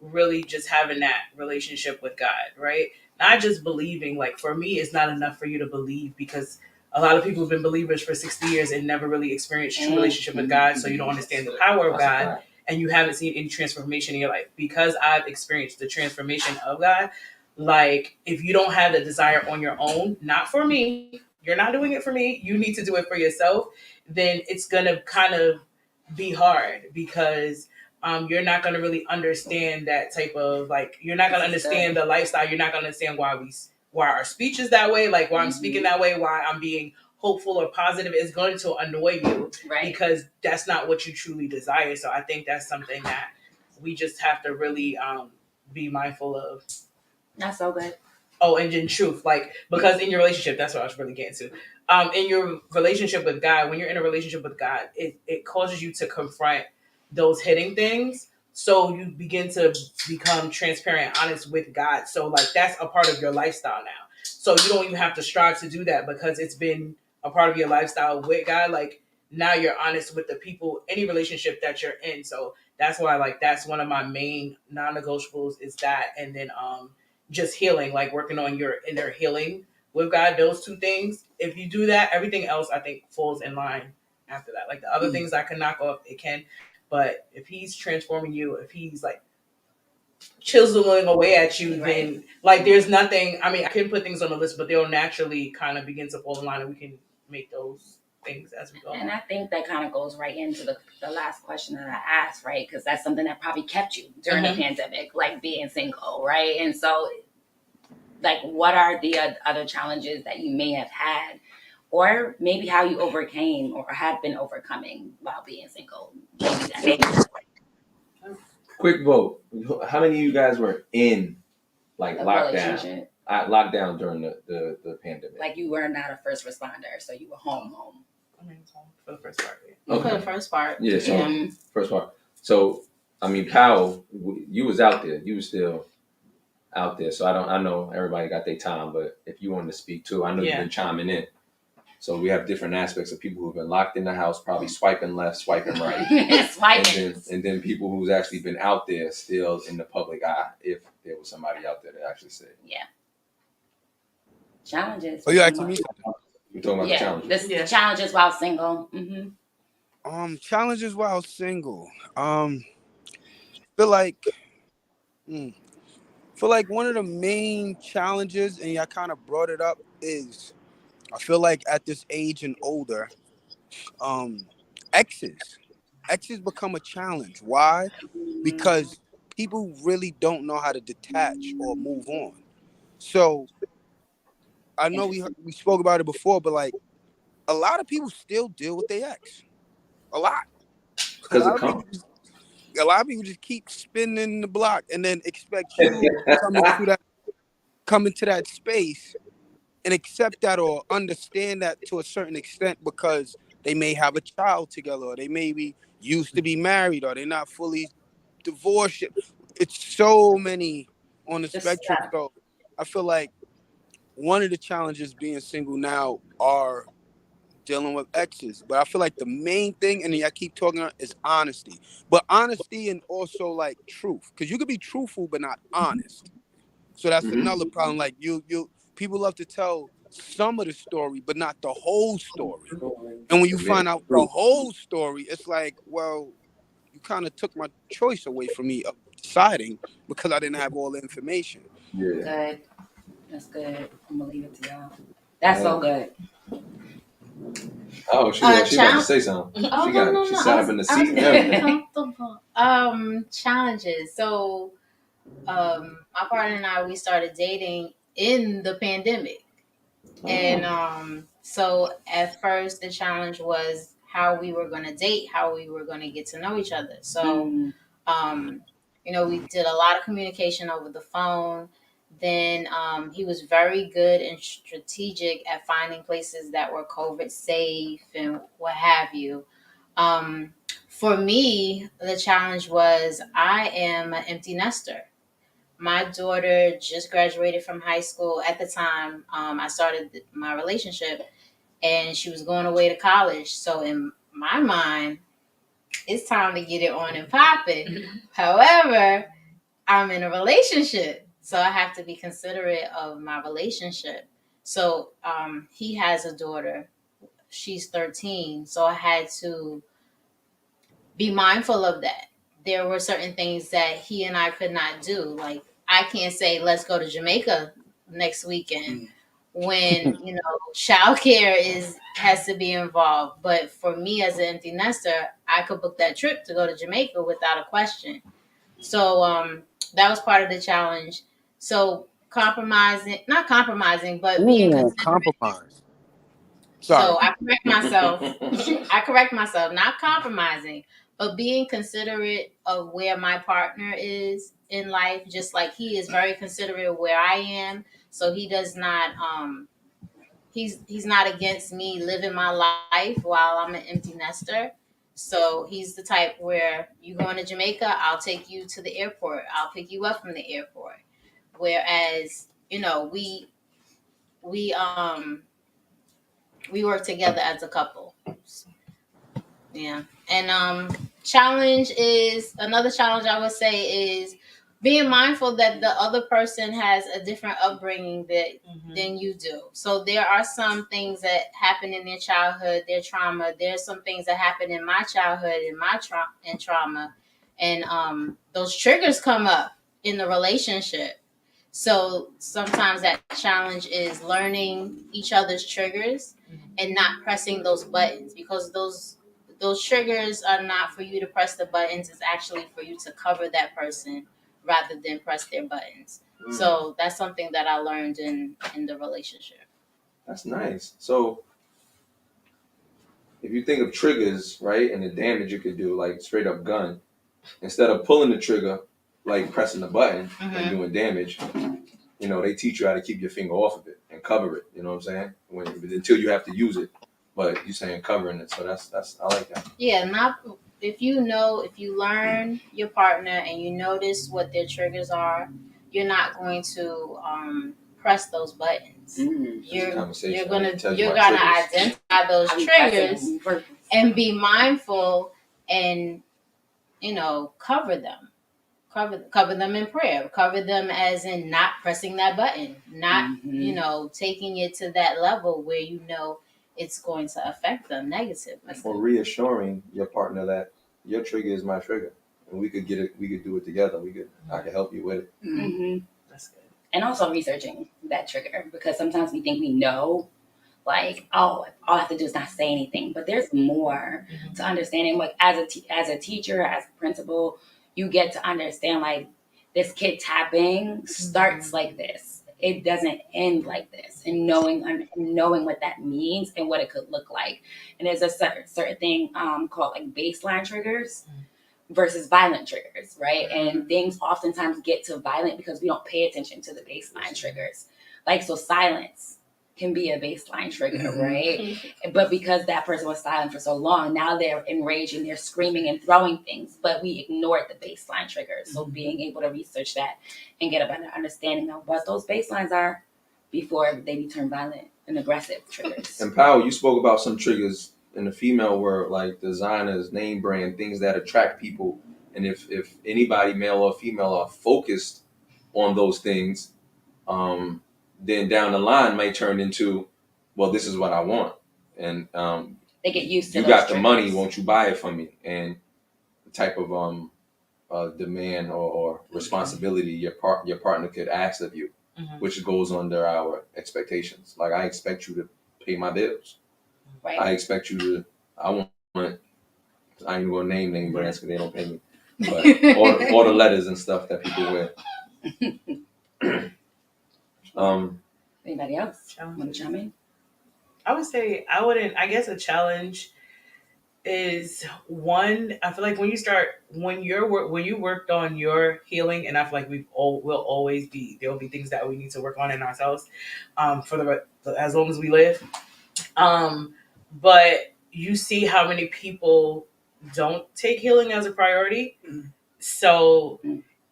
really just having that relationship with God, right? Not just believing. Like, for me, it's not enough for you to believe, because a lot of people have been believers for 60 years and never really experienced true relationship with God. So you don't understand the power of God, and you haven't seen any transformation in your life. Because I've experienced the transformation of God, like, if you don't have the desire on your own, not for me, you're not doing it for me, you need to do it for yourself, then it's going to kind of be hard, because you're not going to really understand that type of, like, you're not going to understand the lifestyle. You're not going to understand why our speech is that way, like why I'm speaking that way, why I'm being hopeful or positive. Is going to annoy you, right? Because that's not what you truly desire. So I think that's something that we just have to really be mindful of. That's so good. Oh, and in truth, like, because in your relationship, that's what I was really getting to. In your relationship with God, when you're in a relationship with God, it causes you to confront those hidden things. So you begin to become transparent and honest with God. So, like, that's a part of your lifestyle now. So you don't even have to strive to do that, because it's been a part of your lifestyle with God. Like, now you're honest with the people, any relationship that you're in. So that's why, like, that's one of my main non-negotiables is that. And then just healing, like working on your inner healing with God. Those two things, if you do that, everything else I think falls in line after that. Like, the other things I can knock off, it can. But if he's transforming you, if he's like chiseling away at you, then like there's nothing. I mean, I can put things on the list, but they'll naturally kind of begin to fall in line, and we can make those things as we go. And I think that kind of goes right into the last question that I asked, right? Because that's something that probably kept you during the pandemic, like being single, right? And so, like, what are the other challenges that you may have had, or maybe how you overcame or had been overcoming while being single? Maybe Quick vote. How many of you guys were in, like, lockdown? Lockdown during the pandemic. Like, you were not a first responder, so you were home. I mean, for the first part. Yeah. Okay. For the first part. Yeah. So first part. So I mean, Powell, you was out there. You was still out there. So I know everybody got their time, but if you wanted to speak too, I know you've been chiming in. So we have different aspects of people who've been locked in the house, probably swiping left, swiping right, Swiping. and then people who's actually been out there still in the public eye, if there was somebody out there that actually said. Yeah. Challenges. Oh, you asking me? We're talking about the challenges. This is challenges while single. Mm-hmm. Challenges while single. Feel like one of the main challenges, and y'all kind of brought it up, is I feel like at this age and older, exes become a challenge. Why? Because people really don't know how to detach or move on. So I know we spoke about it before, but like a lot of people still deal with their ex. A lot. Because it comes. A lot of people just keep spinning the block and then expect you to come into that space and accept that or understand that to a certain extent because they may have a child together or they maybe used to be married or they're not fully divorced. It's so many on the spectrum. So I feel like one of the challenges being single now are dealing with exes, but I feel like the main thing, and I keep talking about, is honesty. But honesty and also like truth, because you could be truthful but not honest. So that's another problem. Like you people love to tell some of the story, but not the whole story. And when you find out the whole story, it's like, well, you kind of took my choice away from me of deciding because I didn't have all the information. Yeah. Good. That's good. I'm gonna leave it to y'all. That's so good. Oh, she about to say something. She sat up in the seat and everything. Challenges. So, my partner and I, we started dating in the pandemic, and so at first the challenge was how we were going to date, how we were going to get to know each other. So, we did a lot of communication over the phone. Then he was very good and strategic at finding places that were COVID safe and what have you. For me, the challenge was I am an empty nester. My daughter just graduated from high school. At the time, I started my relationship, and she was going away to college. So in my mind, it's time to get it on and popping. However, I'm in a relationship, so I have to be considerate of my relationship. So he has a daughter. She's 13, so I had to be mindful of that. There were certain things that he and I could not do. Like, I can't say, let's go to Jamaica next weekend when, childcare has to be involved. But for me as an empty nester, I could book that trip to go to Jamaica without a question. So that was part of the challenge. So not compromising, but being considerate. Compromise. Sorry. So I correct myself, not compromising, but being considerate of where my partner is in life, just like he is very considerate of where I am. So he does not, he's not against me living my life while I'm an empty nester. So he's the type where you going to Jamaica, I'll take you to the airport. I'll pick you up from the airport. Whereas, we work together as a couple. Yeah. And another challenge I would say is being mindful that the other person has a different upbringing than you do. So there are some things that happen in their childhood, their trauma. There's some things that happen in my childhood, in my trauma. And those triggers come up in the relationship. So sometimes that challenge is learning each other's triggers and not pressing those buttons, because those triggers are not for you to press the buttons. It's actually for you to cover that person rather than press their buttons. So that's something that I learned in the relationship. That's nice. So if you think of triggers, right, and the damage you could do, like straight up gun, instead of pulling the trigger, like pressing the button and doing damage, they teach you how to keep your finger off of it and cover it. You know what I'm saying? Until you have to use it, but you're saying covering it. So that's I like that. Yeah, if you learn your partner and you notice what their triggers are, you're not going to press those buttons. You're conversation. you're gonna identify those triggers and be mindful and cover them. Cover them in prayer. Cover them as in not pressing that button, not taking it to that level where it's going to affect them negatively. For reassuring your partner that your trigger is my trigger, and we could do it together. I could help you with it. That's good. And also researching that trigger, because sometimes we think we know, like, oh, all I have to do is not say anything, but there's more to understanding. Like as a teacher, as a principal, you get to understand, like, this kid tapping starts like this. It doesn't end like this, and knowing what that means and what it could look like. And there's a certain thing called like baseline triggers versus violent triggers, right? And things oftentimes get to violent because we don't pay attention to the baseline triggers. Like, so silence can be a baseline trigger, right? But because that person was silent for so long, now they're enraged and they're screaming and throwing things, but we ignored the baseline triggers. So being able to research that and get a better understanding of what those baselines are before they become violent and aggressive triggers. And Powell, you spoke about some triggers in the female world, like designers, name brand, things that attract people. And if anybody, male or female, are focused on those things, then down the line might turn into, well, this is what I want. And they get used to you those got the triggers. money, won't you buy it from me? And the type of demand or responsibility your partner could ask of you, which goes under our expectations. Like, I expect you to pay my bills. Right. I expect you to. I ain't gonna name brands because they don't pay me. But all the letters and stuff that people wear. Anybody else want to chime in? I would say I guess a challenge is one. I feel like when you worked on your healing, and I feel like there'll be things that we need to work on in ourselves, for as long as we live. But you see how many people don't take healing as a priority. So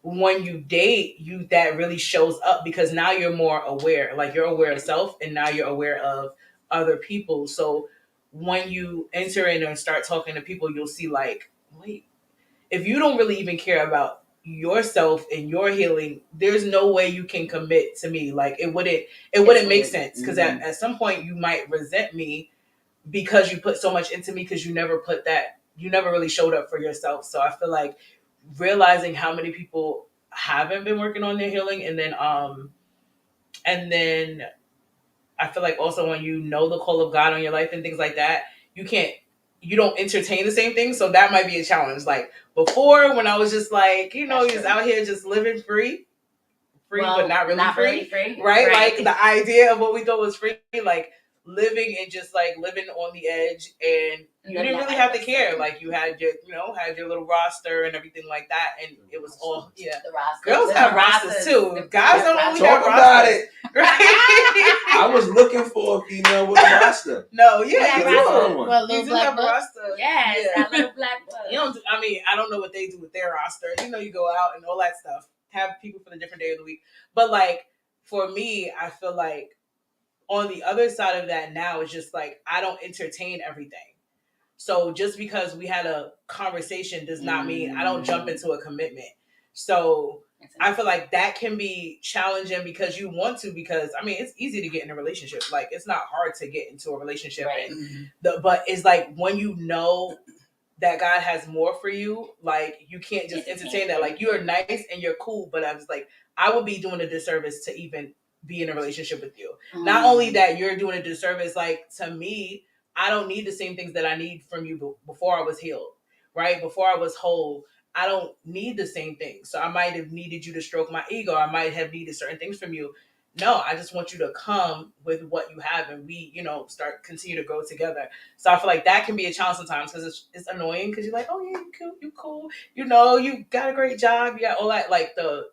when you date, that really shows up because now you're more aware. Like, you're aware of self, and now you're aware of other people. So when you enter in and start talking to people, you'll see, like, wait, if you don't really even care about yourself and your healing, there's no way you can commit to me. Like, it wouldn't make sense, because at some point you might resent me because you put so much into me, because you never really showed up for yourself. So I feel like realizing how many people haven't been working on their healing, and then I feel like also when you know the call of God on your life and things like that, you don't entertain the same things. So that might be a challenge. Like, before, when I was just like, just out here just living free, but not really free. Right? Like, the idea of what we thought was free, like living and just like living on the edge, and you didn't really have to care. Like, you had your little roster and everything like that, and it was all the roster. Girls have rosters too. Guys don't only Talk have about rosters. it. Right? I was looking for a female with a roster. No, you Yeah, do. roster. Well, You little do black have a book. roster. Yes, Yeah. that little black book. I don't know what they do with their roster. You go out and all that stuff. Have people for the different day of the week. But like, for me, I feel like on the other side of that now, it's just like, I don't entertain everything. So just because we had a conversation does not mean I don't jump into a commitment. So I feel like that can be challenging because you want to, because it's easy to get in a relationship. Like, it's not hard to get into a relationship. Right. But it's like, when you know that God has more for you, like, you can't just entertain that. Like, you're nice and you're cool, but I was like, I would be doing a disservice to even be in a relationship with you. Not only that, you're doing a disservice, like, to me, I don't need the same things that I need from you before I was healed, right? Before I was whole, I don't need the same things. So I might have needed you to stroke my ego. I might have needed certain things from you. No, I just want you to come with what you have, and we, continue to grow together. So I feel like that can be a challenge sometimes, because it's annoying, because you're like, oh yeah, you cool. You got a great job. You got all that, like the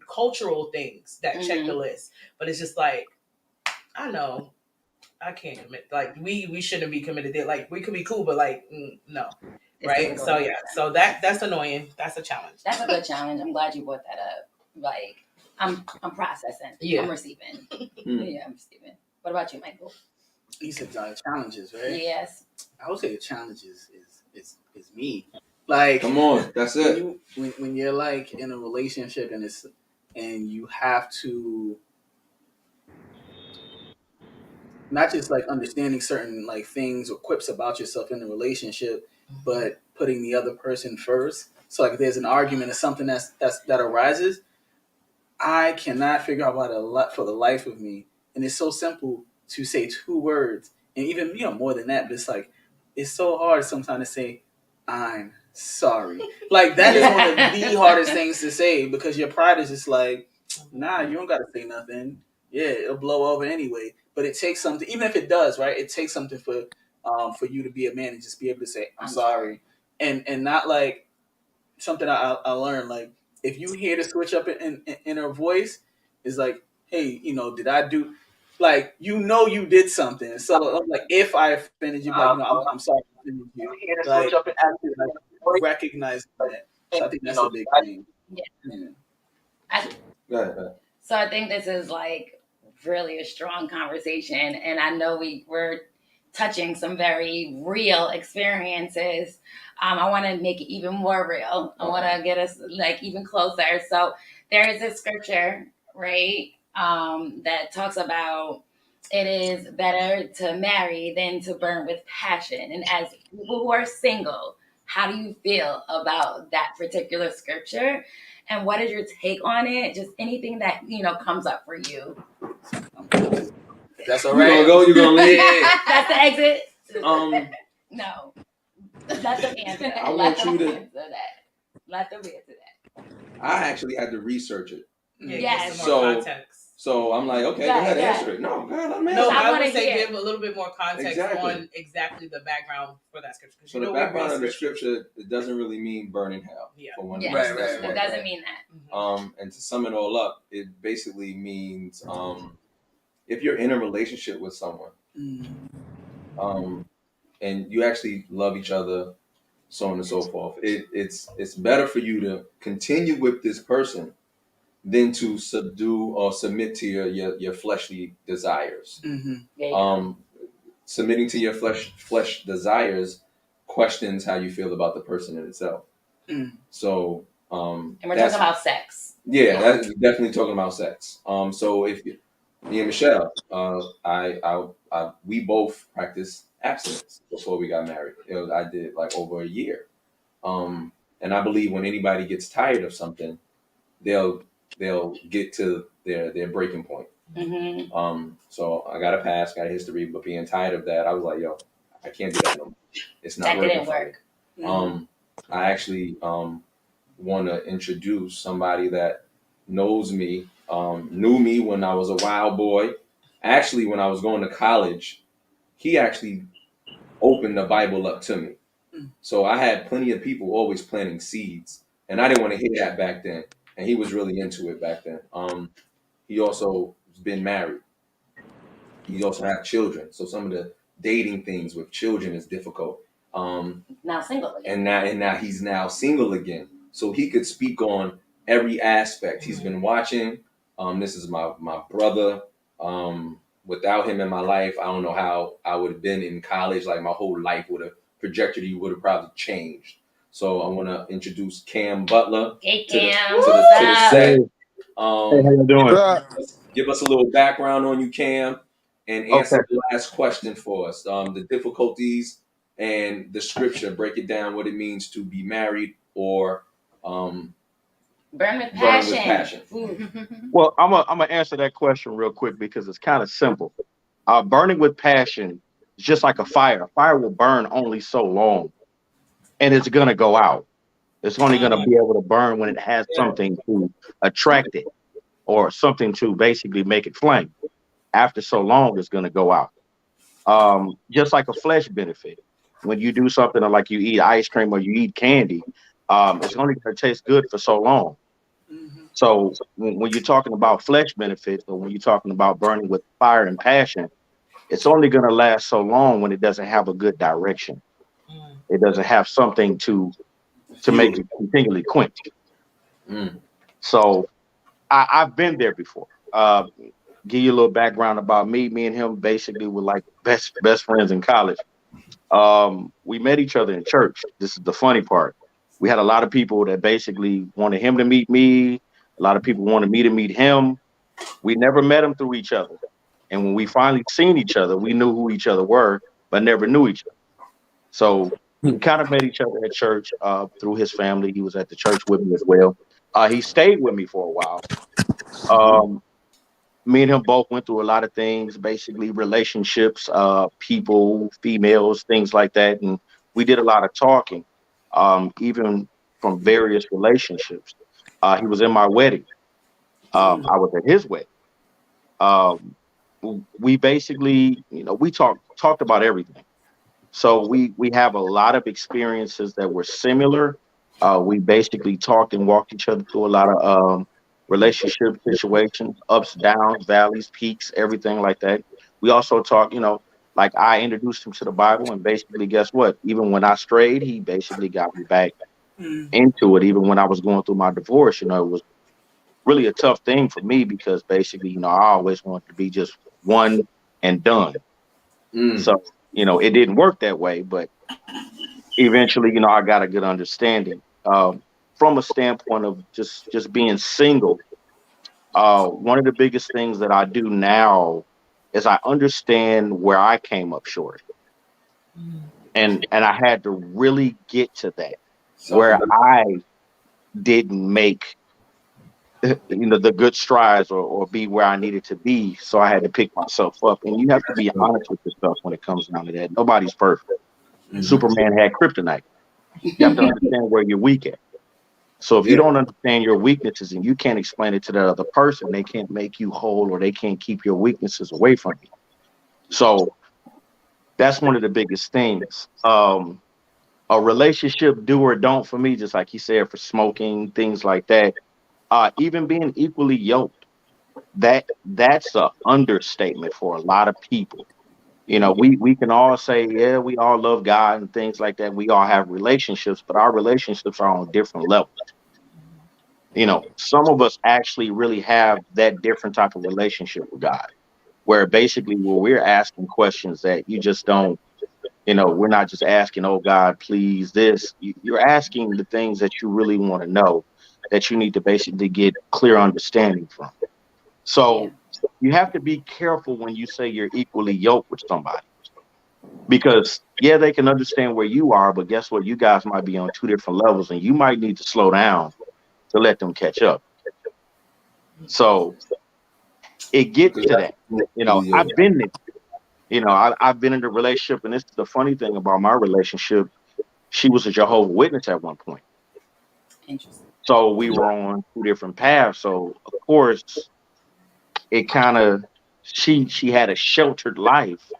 cultural things that check the list. But it's just like, I know I can't commit. Like, we shouldn't be committed there. Like, we could be cool, but like, no. It's right. difficult. So yeah. So that's annoying. That's a challenge. That's a good challenge. I'm glad you brought that up. Like, I'm processing. Yeah. I'm receiving. Yeah, I'm receiving. What about you, Michael? You said challenges, right? Yes. I would say the challenges is me. Like, Come on, that's it. When you're like in a relationship and you have to not just like understanding certain like things or quips about yourself in the relationship, but putting the other person first. So like if there's an argument or something that arises, I cannot figure out a lot for the life of me. And it's so simple to say 2 words. And even, more than that, but it's like, it's so hard sometimes to say, I'm sorry. Like, that is one of the hardest things to say because your pride is just like, nah, you don't got to say nothing. Yeah, it'll blow over anyway. But it takes something, even if it does, right? It takes something for you to be a man and just be able to say, I'm sorry. And not like something I learned, like, if you hear the switch up in her voice, it's like, hey, did I do, like, you did something. So like, if I offended you, like, I'm sorry I offended you. Like, actually, like, recognizing that. So I think that's a big thing. Yeah. So I think this is like really a strong conversation, and I know we're touching some very real experiences. I want to make it even more real. I want to get us like even closer. So there is a scripture, right, that talks about it is better to marry than to burn with passion. And as people who are single, how do you feel about that particular scripture? And what is your take on it? Just anything that comes up for you. That's all right. You're gonna leave. That's the exit. No, let them answer that. Let them answer that. I actually had to research it. Yeah, yes. some more context. So I'm like, okay, go ahead, answer it. No, go ahead, let me answer No, it. I would say give a little bit more context on exactly the background for that scripture. So the background of the scripture, it doesn't really mean burn in hell. Yeah. It doesn't mean that. And to sum it all up, it basically means if you're in a relationship with someone, and you actually love each other, so on and so forth, it's better for you to continue with this person than to subdue or submit to your fleshly desires. Submitting to your flesh desires questions how you feel about the person in itself. So and we're talking about sex. Yeah, that's definitely talking about sex. So if me and Michelle, we both practiced abstinence before we got married. I did like over a year. And I believe when anybody gets tired of something, they'll get to their breaking point. So I got a past, got a history, but being tired of that, I was like, yo, I can't do that no more. It's not working for me. I actually want to introduce somebody that knows me, knew me when I was a wild boy. Actually, when I was going to college, he actually opened the Bible up to me. So I had plenty of people always planting seeds, and I didn't want to hear that back then. And he was really into it back then. He also has been married. He also had children. So some of the dating things with children is difficult. Now single again. And now he's now single again. So he could speak on every aspect. He's been watching. This is my brother. Without him in my life, I don't know how I would have been in college. Like my whole life trajectory would have probably changed. So I want to introduce Cam Butler to the set. Hey, how you doing? Give us a little background on you, Cam, and answer the last question for us. The difficulties and the scripture. Break it down what it means to be married or burn with passion. Well, I'm gonna answer that question real quick because it's kind of simple. Burning with passion is just like a fire. Fire will burn only so long, and it's gonna go out. It's only gonna be able to burn when it has something to attract it or something to basically make it flame. After so long, it's gonna go out. Just like a flesh benefit. When you do something like you eat ice cream or you eat candy, it's only gonna taste good for so long. So when you're talking about flesh benefits or when you're talking about burning with fire and passion, it's only going to last so long when it doesn't have a good direction. It doesn't have something to make it continually quench. So I've been there before. Give you a little background about me. Me and him basically were like best friends in college. We met each other in church. This is the funny part. We had a lot of people that basically wanted him to meet me. A lot of people wanted me to meet him. We never met him through each other. And when we finally seen each other, we knew who each other were, but never knew each other. So we kind of met each other at church through his family. He was at the church with me as well. He stayed with me for a while. Um, Me and him both went through a lot of things, basically relationships, people, females, things like that. And we did a lot of talking, even from various relationships. He was in my wedding. I was at his wedding. Um, we basically, we talked about everything. So we have a lot of experiences that were similar. We basically talked and walked each other through a lot of relationship situations, ups, downs, valleys, peaks, everything like that. We also talked, like I introduced him to the Bible, and basically, guess what? Even when I strayed, he basically got me back into it. Even when I was going through my divorce, it was really a tough thing for me because basically, I always wanted to be just one and done. Mm. So, it didn't work that way, but eventually, I got a good understanding. From a standpoint of just being single, one of the biggest things that I do now is I understand where I came up short, and I had to really get to that where I didn't make the good strides or be where I needed to be. So I had to pick myself up, and you have to be honest with yourself when it comes down to that. Nobody's perfect. Superman had kryptonite. You have to understand where you're weak at. So if you don't understand your weaknesses and you can't explain it to that other person, they can't make you whole or they can't keep your weaknesses away from you. So that's one of the biggest things. A relationship do or don't for me, just like he said, for smoking, things like that. Even being equally yoked, that's a understatement for a lot of people. We can all say, yeah, we all love God and things like that. We all have relationships, but our relationships are on different levels. Some of us actually really have that different type of relationship with God, where basically where we're asking questions that you just don't, we're not just asking, oh God, please this. You're asking the things that you really want to know, that you need to basically get clear understanding from. So you have to be careful when you say you're equally yoked with somebody, because yeah, they can understand where you are, but guess what? You guys might be on two different levels, and you might need to slow down to let them catch up. So it gets to that. I've been there. I've been in a relationship, and this is the funny thing about my relationship. She was a Jehovah's Witness at one point. Interesting. So we were on two different paths. So of course, it kind of she had a sheltered life,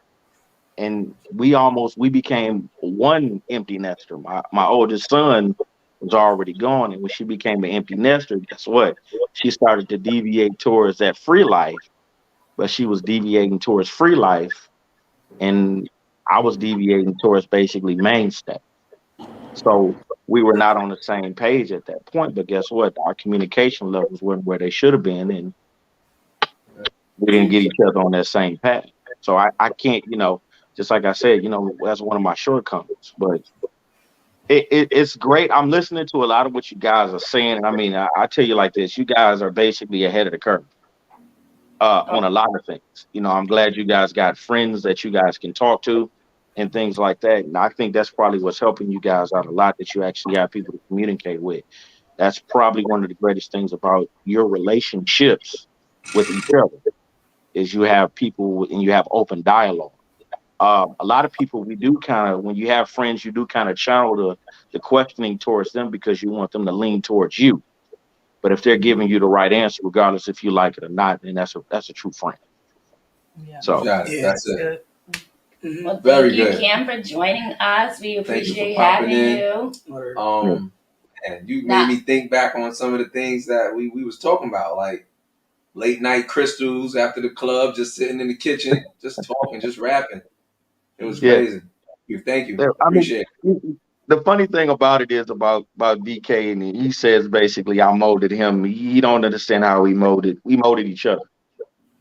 and we became one empty nester. My oldest son was already gone, and when she became an empty nester, guess what? She started to deviate towards that free life, but she was deviating towards free life, and I was deviating towards basically mainstay. So we were not on the same page at that point. But guess what? Our communication levels weren't where they should have been, and we didn't get each other on that same path. So I can't, just like I said, that's one of my shortcomings. But it's great. I'm listening to a lot of what you guys are saying. And I mean, I tell you like this, you guys are basically ahead of the curve on a lot of things. I'm glad you guys got friends that you guys can talk to and things like that. And I think that's probably what's helping you guys out a lot, that you actually have people to communicate with. That's probably one of the greatest things about your relationships with each other, is you have people and you have open dialogue. A lot of people, we do kind of, when you have friends, you do kind of channel the questioning towards them because you want them to lean towards you. But if they're giving you the right answer, regardless if you like it or not, then that's a true friend. Yeah. So That's it. Well, Very thank you, good. Cam, for joining us. We appreciate for popping having in. you. And you made me think back on some of the things that we was talking about, like late night crystals after the club, just sitting in the kitchen, just talking, just rapping. It was crazy. Thank you. I mean, Appreciate it. the funny thing about it is about DK, and he says basically I molded him. He don't understand how we molded each other.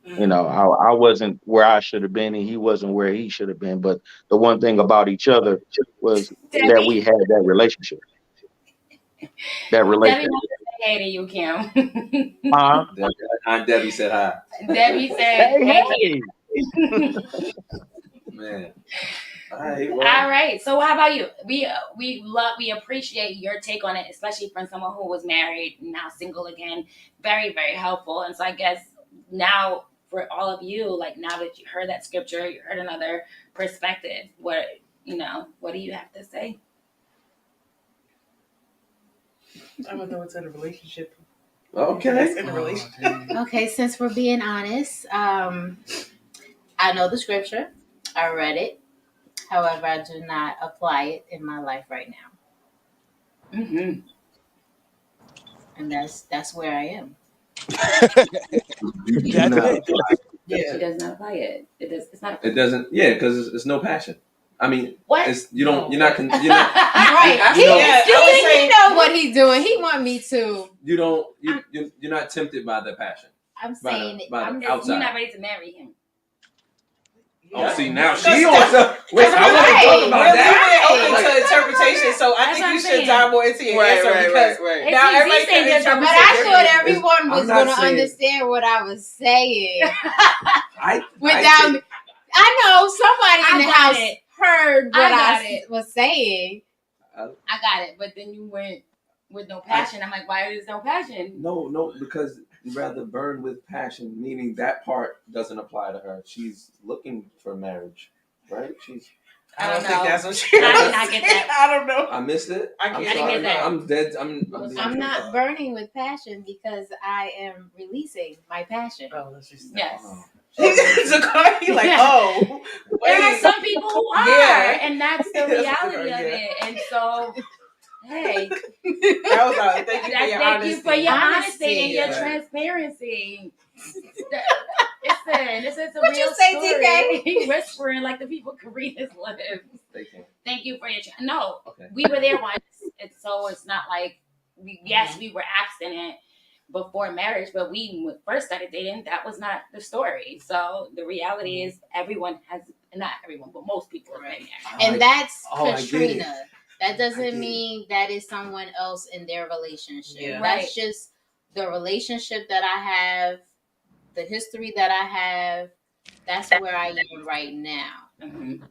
You Mm. know, I wasn't where I should have been, and he wasn't where he should have been. But the one thing about each other was that we Debbie, had that relationship. That Debbie relationship. wants to say hey to you, Kim. Uh, Aunt Debbie said hi. Debbie said, hey, hey, hey. Kim. Man. All right. All Well, right. So how about you? We appreciate your take on it, especially from someone who was married, now single again. Very, very helpful. And so I guess now for all of you, like now that you heard that scripture, you heard another perspective. What do you have to say? I'm gonna go into the relationship. okay. That's in the relationship. Okay, since we're being honest, I know the scripture. I read it. However, I do not apply it in my life right now. Mm-hmm. And that's where I am. You do That's not. it. She Yeah. does not apply it. It's not. It doesn't. Yeah, because it's no passion. I mean, What? it's you don't. No. You're not. You're not. Right. You know- Yeah, You I would think say- he know what he's doing. He want me to. You don't. You're not tempted by the passion. I'm By saying the, by I'm the You're outside. not ready to marry him. Oh, see now she That's- wants to. Wait, I want to right. talk about We're that. leaving it open to interpretation, so I That's think what you I'm should saying. dive more into your Right, answer right, because right, right. now It's everybody easy saying can there's a- interpret But I it thought differently. everyone I'm was not going to saying- understand what I was saying. I Without, think- I know somebody in I the got house it. heard I what got I it. was saying. I got it. But then you went with no passion. I'm like, why is no passion? No, because you rather burn with passion, meaning that part doesn't apply to her. She's looking for marriage, right? I I don't don't think know. that's what she I did not get that. I don't know. I missed it. I can't I'm get sorry. that. I'm dead. I'm not burning with passion because I am releasing my passion. Oh, that's just Yes. Oh. He like, oh, There are wait. some people who are, Yeah. and that's the That's reality of yeah. it. And so, hey, That was all. Thank you for your thank honesty. you for your honesty and your Right. transparency. Listen, this is a What'd real you say, story. Whispering like the people Karina's live. They can't. Thank you for your no. Okay. We were there once, and so it's not like we were abstinent before marriage, but we first started dating. That was not the story. So the reality is, everyone has not everyone, but most people have been there. And that's Oh, I get it. Katrina. That I get doesn't it. mean that is someone else in their relationship. Yeah. That's just the relationship that I have, the history that I have. That's where I am right now. Mhm.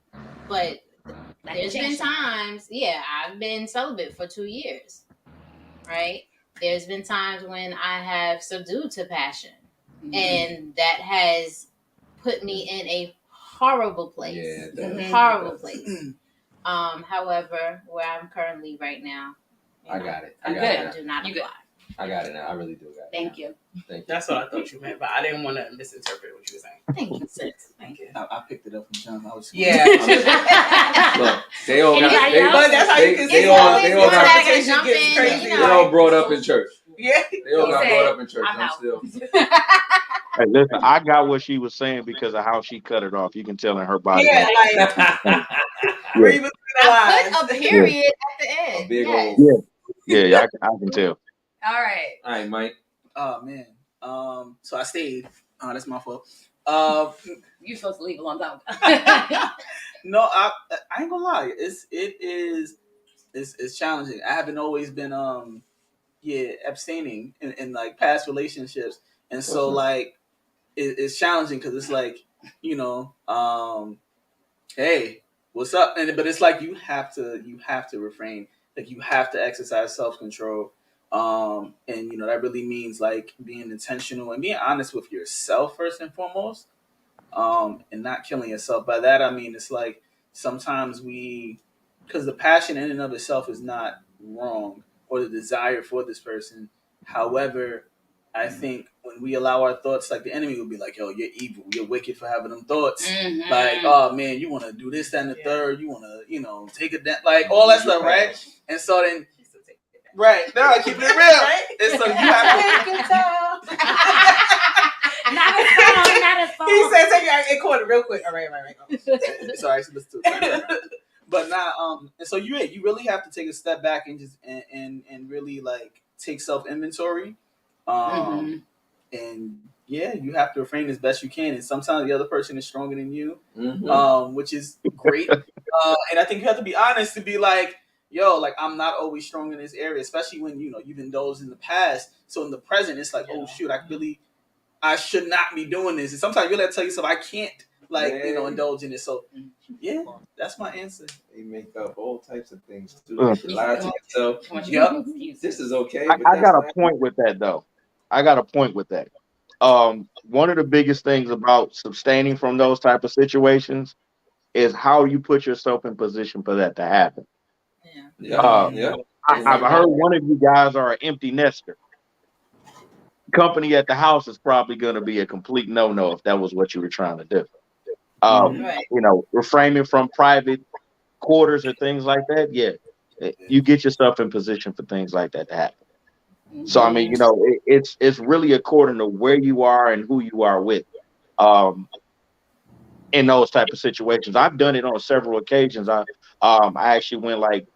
But That there's can been change. times, I've been celibate for 2 years, right? There's been times when I have subdued to passion, Mhm. and that has put me in a horrible place. Yeah, it Mhm. does. Horrible It does. place. However, where I'm currently right now, I got it. I'm I got good. it. I now. do not You good. apply. I got it now. I really do got it. Thank you. Thank you. That's what I thought you meant, but I didn't want to misinterpret what you were saying. Thank you, sis. Thank you. I picked it up from John. I was Yeah. Look, they all got. Anybody They, else? But that's how you can they see all. always They all one got. that Interpretation jump gets in, crazy. you They know. all brought up in church. Yeah. They all He got said, brought up in church. I'm I'm out. still. Hey, listen, I got what she was saying because of how she cut it off. You can tell in her body. Yeah, language. like read between the I lines. put a period at the end. A big Yes. old. Yeah, I can tell. All right. All right, Mike. Oh man. So I stayed. Oh, that's my fault. You're supposed to leave a long time ago. No, I ain't gonna lie. It's challenging. I haven't always been abstaining in like past relationships, and so like it's challenging because it's like hey, what's up? But it's like you have to refrain. Like you have to exercise self-control. And that really means like being intentional and being honest with yourself first and foremost. And not killing yourself. By that I mean it's like sometimes because the passion in and of itself is not wrong or the desire for this person. However, I think when we allow our thoughts, like the enemy will be like, yo, you're evil, you're wicked for having them thoughts. Mhm. Like, oh man, you want to do this, that, and the third. You want to, take it down, like all that stuff, right? And so then, right, now keeping it real, right? And so you have to. Not a song, not a song. He said, take it in quarter real quick. All right. Sorry, listen to it. But not and so you really have to take a step back and just and really like take self inventory. And yeah, you have to refrain as best you can. And sometimes the other person is stronger than you, which is great. And I think you have to be honest to be like, yo, like I'm not always strong in this area, especially when you've indulged in the past. So in the present, it's like, oh shoot, I should not be doing this. And sometimes you really have to tell yourself, I can't indulge in it. So yeah, that's my answer. They make up all types of things too. You should lie to yourself. Yep. This is okay. I But got a point with that though. I got a point with that. One of the biggest things about sustaining from those type of situations is how you put yourself in position for that to happen. Yeah. I've heard one of you guys are an empty nester. Company at the house is probably going to be a complete no-no if that was what you were trying to do. Refraining from private quarters or things like that. Yeah, you get yourself in position for things like that to happen. So I mean, it's really according to where you are and who you are with. In those type of situations, I've done it on several occasions. I actually went like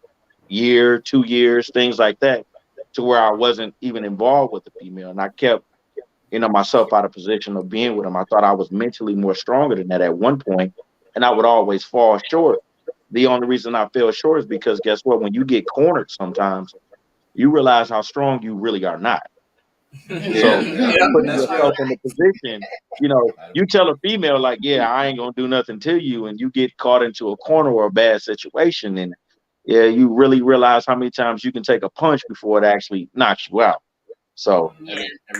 year, 2 years, things like that, to where I wasn't even involved with the female, and I kept myself out of position of being with them. I thought I was mentally more stronger than that at one point, and I would always fall short. The only reason I fell short is because guess what? When you get cornered, sometimes you realize how strong you really are not. So putting yourself in the position, you tell a female like, yeah, I ain't gonna do nothing to you, and you get caught into a corner or a bad situation, and yeah, you really realize how many times you can take a punch before it actually knocks you out. So,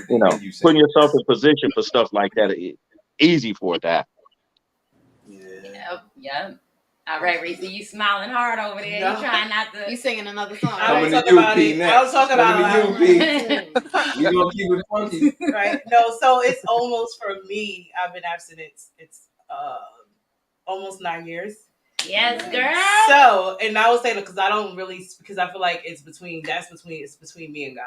putting yourself in position for stuff like that, it's easy for it to happen. Yep. All right, Reese, you smiling hard over there. No. You trying not to. You singing another song. I was talking about it. We gonna keep it funky, right? No, so it's almost for me. I've been abstinent. It's almost 9 years. Yes, girl. So, and I would say that because I feel like it's between me and God.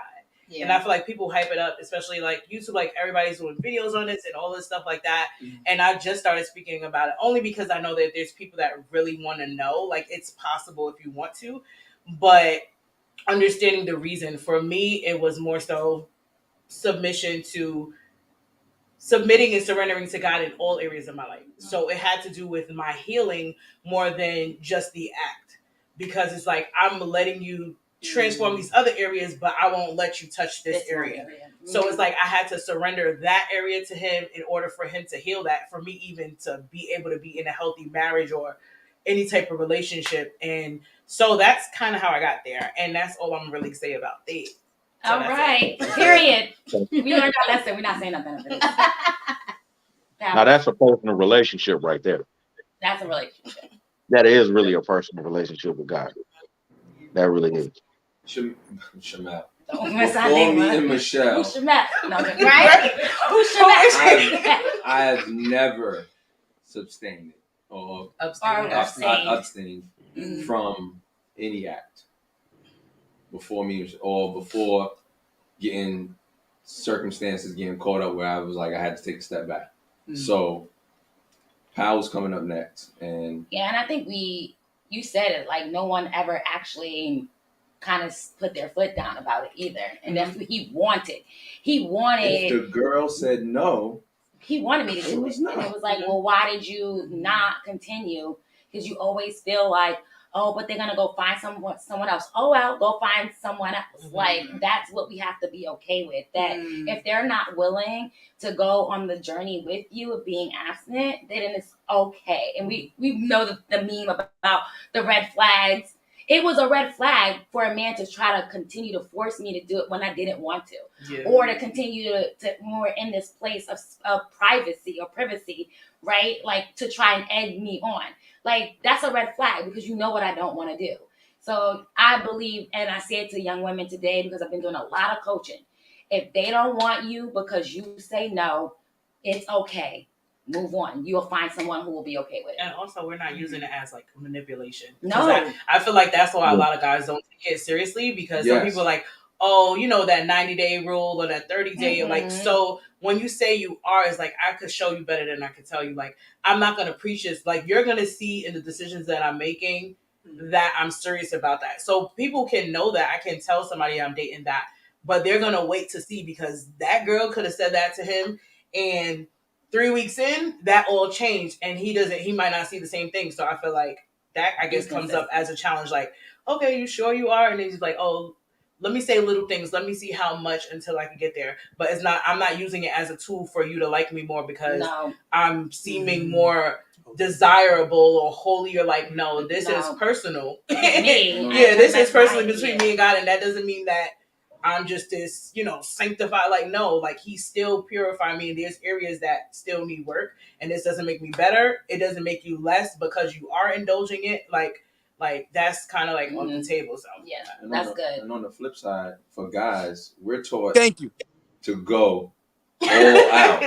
Yeah. And I feel like people hype it up, especially like YouTube, like everybody's doing videos on this and all this stuff like that. Mm-hmm. And I just started speaking about it only because I know that there's people that really want to know, like it's possible if you want to, but understanding the reason for me, it was more so submitting and surrendering to God in all areas of my life. So it had to do with my healing more than just the act, because it's like, I'm letting you transform these other areas, but I won't let you touch this area. Mm-hmm. So it's like I had to surrender that area to him in order for him to heal that, for me even to be able to be in a healthy marriage or any type of relationship. And so that's kind of how I got there. And that's all I'm really say about that. So all right. Period. We learned our lesson. We're not saying nothing. Now that's a personal relationship right there. That's a relationship. That is really a personal relationship with God. That really is. Shamel. Don't miss our name. Me and Michelle. Who's Shamel? No, right? Who's Shamel? I have never abstained or abstained from any act before me or before getting caught up where I was like I had to take a step back. Mm-hmm. So Powell's coming up next, and I think you said it, like no one ever actually kind of put their foot down about it either. And that's what he wanted. If the girl said no, he wanted me to do it. And it was like, well, why did you not continue? Because you always feel like, oh, but they're going to go find someone else. Oh, well, go find someone else. Mm-hmm. Like, that's what we have to be okay with. That if they're not willing to go on the journey with you of being abstinent, then it's okay. And we know the meme about the red flags. It was a red flag for a man to try to continue to force me to do it when I didn't want to. Or to continue to more in this place of privacy, right? Like, to try and egg me on. Like, that's a red flag because you know what I don't want to do. So I believe, and I say it to young women today because I've been doing a lot of coaching. If they don't want you because you say no, it's okay. Move on. You'll find someone who will be okay with it. And also, we're not using it as like manipulation. No. I feel like that's why a lot of guys don't take it seriously, because some people are like, oh, that 90-day rule or that 30-day. Like, so when you say you are, it's like, I could show you better than I could tell you. Like, I'm not going to preach this. Like, you're going to see in the decisions that I'm making that I'm serious about that. So people can know that. I can tell somebody I'm dating that, but they're gonna wait to see, because that girl could have said that to him, and 3 weeks in, that all changed, and he might not see the same thing. So I feel like that, I guess, comes up as a challenge. Like, okay, you sure you are? And then he's like, oh, let me say little things. Let me see how much until I can get there. But it's not. I'm not using it as a tool for you to like me more because I'm seeming more desirable or holier. Like, no, this is personal. This is personally between me and God, and that doesn't mean that I'm just this, sanctified. Like, no, like He's still purifying me. And there's areas that still need work, and this doesn't make me better. It doesn't make you less because you are indulging it. Like that's kind of like on the table. So yeah, that's good. And on the flip side, for guys, we're taught. Thank you. To go all out.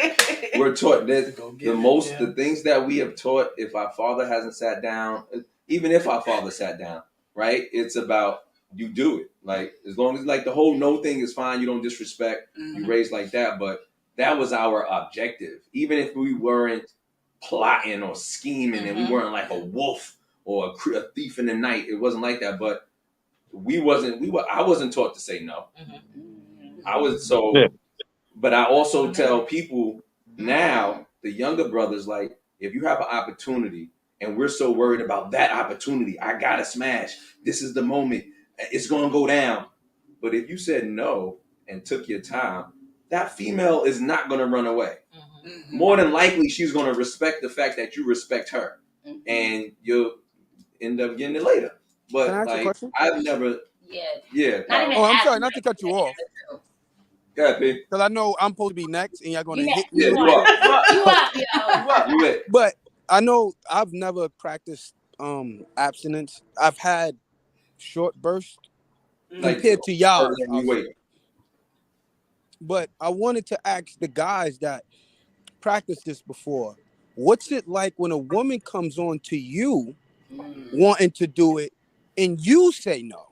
We're taught that the things that we have taught. If our father hasn't sat down, even if our father sat down, right? It's about you do it. Like, as long as like the whole no thing is fine. You don't disrespect. You raise like that. But that was our objective. Even if we weren't plotting or scheming, and we weren't like a wolf or a thief in the night. It wasn't like that. But I wasn't taught to say no. I was so. Yeah. But I also tell people now, the younger brothers, like, if you have an opportunity and we're so worried about that opportunity, I gotta smash. This is the moment. It's gonna go down. But if you said no and took your time, that female is not gonna run away. More than likely, she's gonna respect the fact that you respect her, and you'll end up getting it later. But Can I ask a question? I've never. Yeah. I'm sorry, not to cut you off. Because I know I'm supposed to be next, and y'all gonna hit me. Yeah, you are. But I know I've never practiced abstinence. I've had short bursts compared to y'all. But I wanted to ask the guys that practiced this before, what's it like when a woman comes on to you wanting to do it and you say no?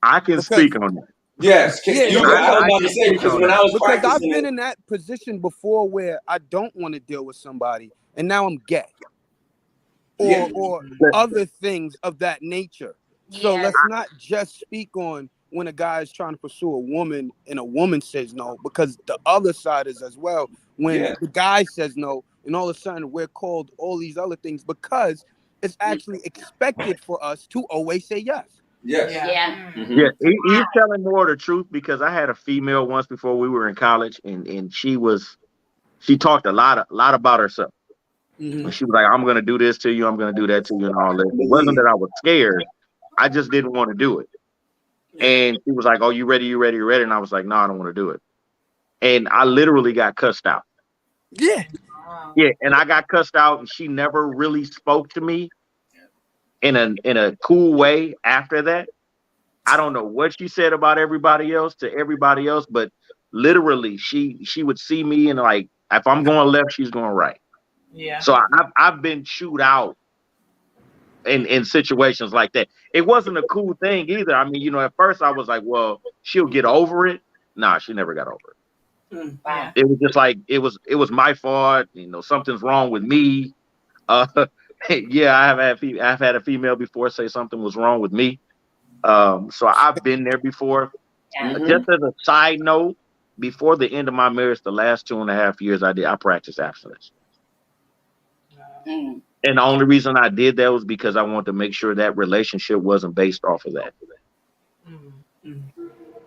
I can speak on that. Yes, I was about to say, because when I was practicing, I've been in that position before where I don't want to deal with somebody, and now I'm gay, or other things of that nature. So let's not just speak on when a guy is trying to pursue a woman and a woman says no, because the other side is as well. When the guy says no, and all of a sudden we're called all these other things because it's actually expected for us to always say yes. Yes. Yeah. Yeah, he's telling more of the truth, because I had a female once before we were in college, and she talked a lot about herself. And she was like, I'm gonna do this to you, I'm gonna do that to you, and all that. It wasn't that I was scared, I just didn't want to do it. And she was like, oh, you ready? And I was like, no, I don't want to do it. And I literally got cussed out. Yeah, and I got cussed out, and she never really spoke to me in a cool way after that. I don't know what she said about everybody else, but literally she would see me, and like, if I'm going left, she's going right. Yeah. So I've been chewed out in situations like that. It wasn't a cool thing either. I mean, at first I was like, well, she'll get over it. Nah, she never got over it. Wow. It was just like, it was my fault. Something's wrong with me. Yeah, I've had a female before say something was wrong with me. So I've been there before. Just as a side note, before the end of my marriage, the last 2.5 years I practiced abstinence. And the only reason I did that was because I wanted to make sure that relationship wasn't based off of that.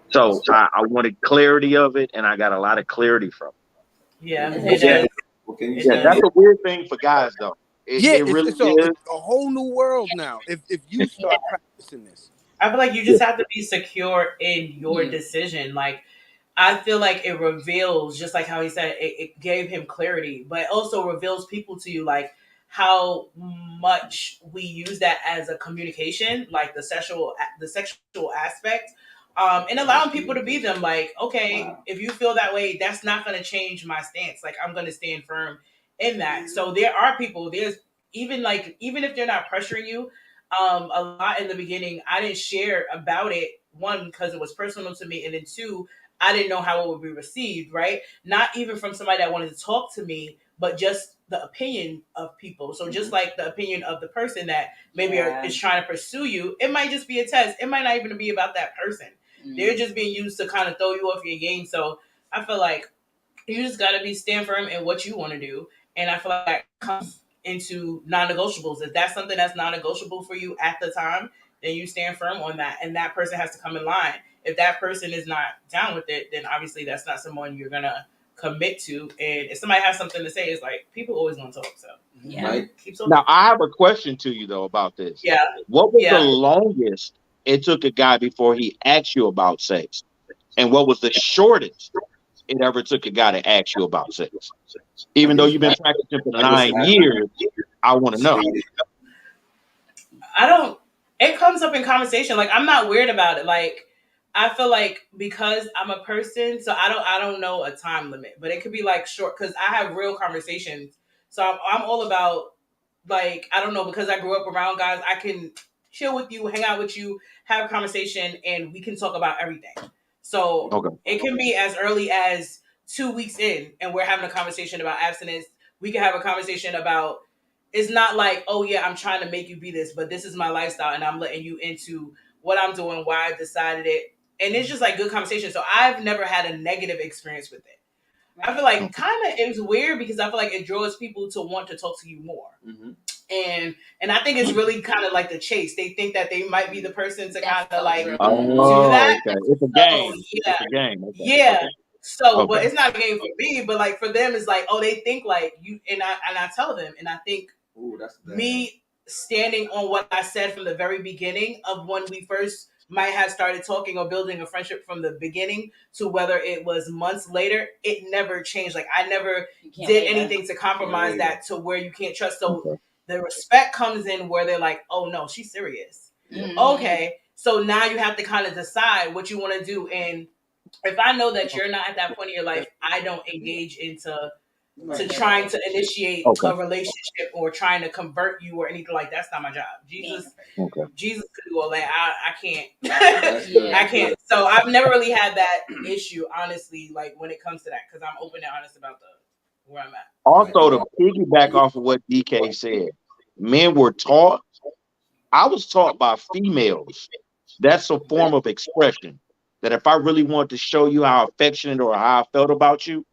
So I wanted clarity of it, and I got a lot of clarity from it. Yeah, that's a weird thing for guys, though. It really is. It's a whole new world now. If you start practicing this, I feel like you just have to be secure in your decision. Like, I feel like it reveals, just like how he said, it gave him clarity, but it also reveals people to you, like how much we use that as a communication, like the sexual aspect, and allowing people to be them. Like, okay, if you feel that way, that's not going to change my stance. Like, I'm going to stand firm in that. So there are people, even if they're not pressuring you, a lot in the beginning, I didn't share about it. One, because it was personal to me, and then two, I didn't know how it would be received, right? Not even from somebody that wanted to talk to me, but just the opinion of people. So just like the opinion of the person that maybe is trying to pursue you, it might just be a test. It might not even be about that person. They're just being used to kind of throw you off your game. So I feel like you just got to stand firm in what you want to do. And I feel like that comes into non-negotiables. If that's something that's non-negotiable for you at the time, then you stand firm on that. And that person has to come in line. If that person is not down with it, then obviously that's not someone you're going to commit to. And if somebody has something to say, it's like people always going to talk. So keep talking. Now, I have a question to you, though, about this. Yeah. What was the longest it took a guy before he asked you about sex? And what was the shortest it ever took a guy to ask you about sex? Even though you've been practicing for 9 years, I want to know. It comes up in conversation. Like, I'm not weird about it. Like, I feel like because I'm a person, so I don't know a time limit, but it could be like short because I have real conversations. So I'm all about, like, I don't know, because I grew up around guys, I can chill with you, hang out with you, have a conversation, and we can talk about everything. So it can be as early as 2 weeks in, and we're having a conversation about abstinence. We can have a conversation about, it's not like, oh yeah, I'm trying to make you be this, but this is my lifestyle, and I'm letting you into what I'm doing, why I decided it. And it's just like good conversation. So I've never had a negative experience with it. I feel like kind of it's weird because I feel like it draws people to want to talk to you more. And I think it's really kind of like the chase. They think that they might be the person to kind of like do that. Okay. It's a game. Yeah. It's a game. Okay. Yeah. Okay. So, but it's not a game for me. But like for them, it's like, oh, they think like you. And I tell them, and I think me standing on what I said from the very beginning of when we first might have started talking or building a friendship from the beginning to whether it was months later, it never changed. Like I never did anything to compromise that to where you can't trust. So the respect comes in where they're like, oh no, she's serious. Okay. So now you have to kind of decide what you want to do. And if I know that you're not at that point in your life, I don't engage into trying to initiate a relationship or trying to convert you or anything like that. That's not my job. Jesus could do all that. I can't. I can't. So I've never really had that issue, honestly, like when it comes to that, because I'm open and honest about where I'm at. Also, to piggyback off of what DK said, men were taught. I was taught by females. That's a form of expression. That if I really wanted to show you how affectionate or how I felt about you,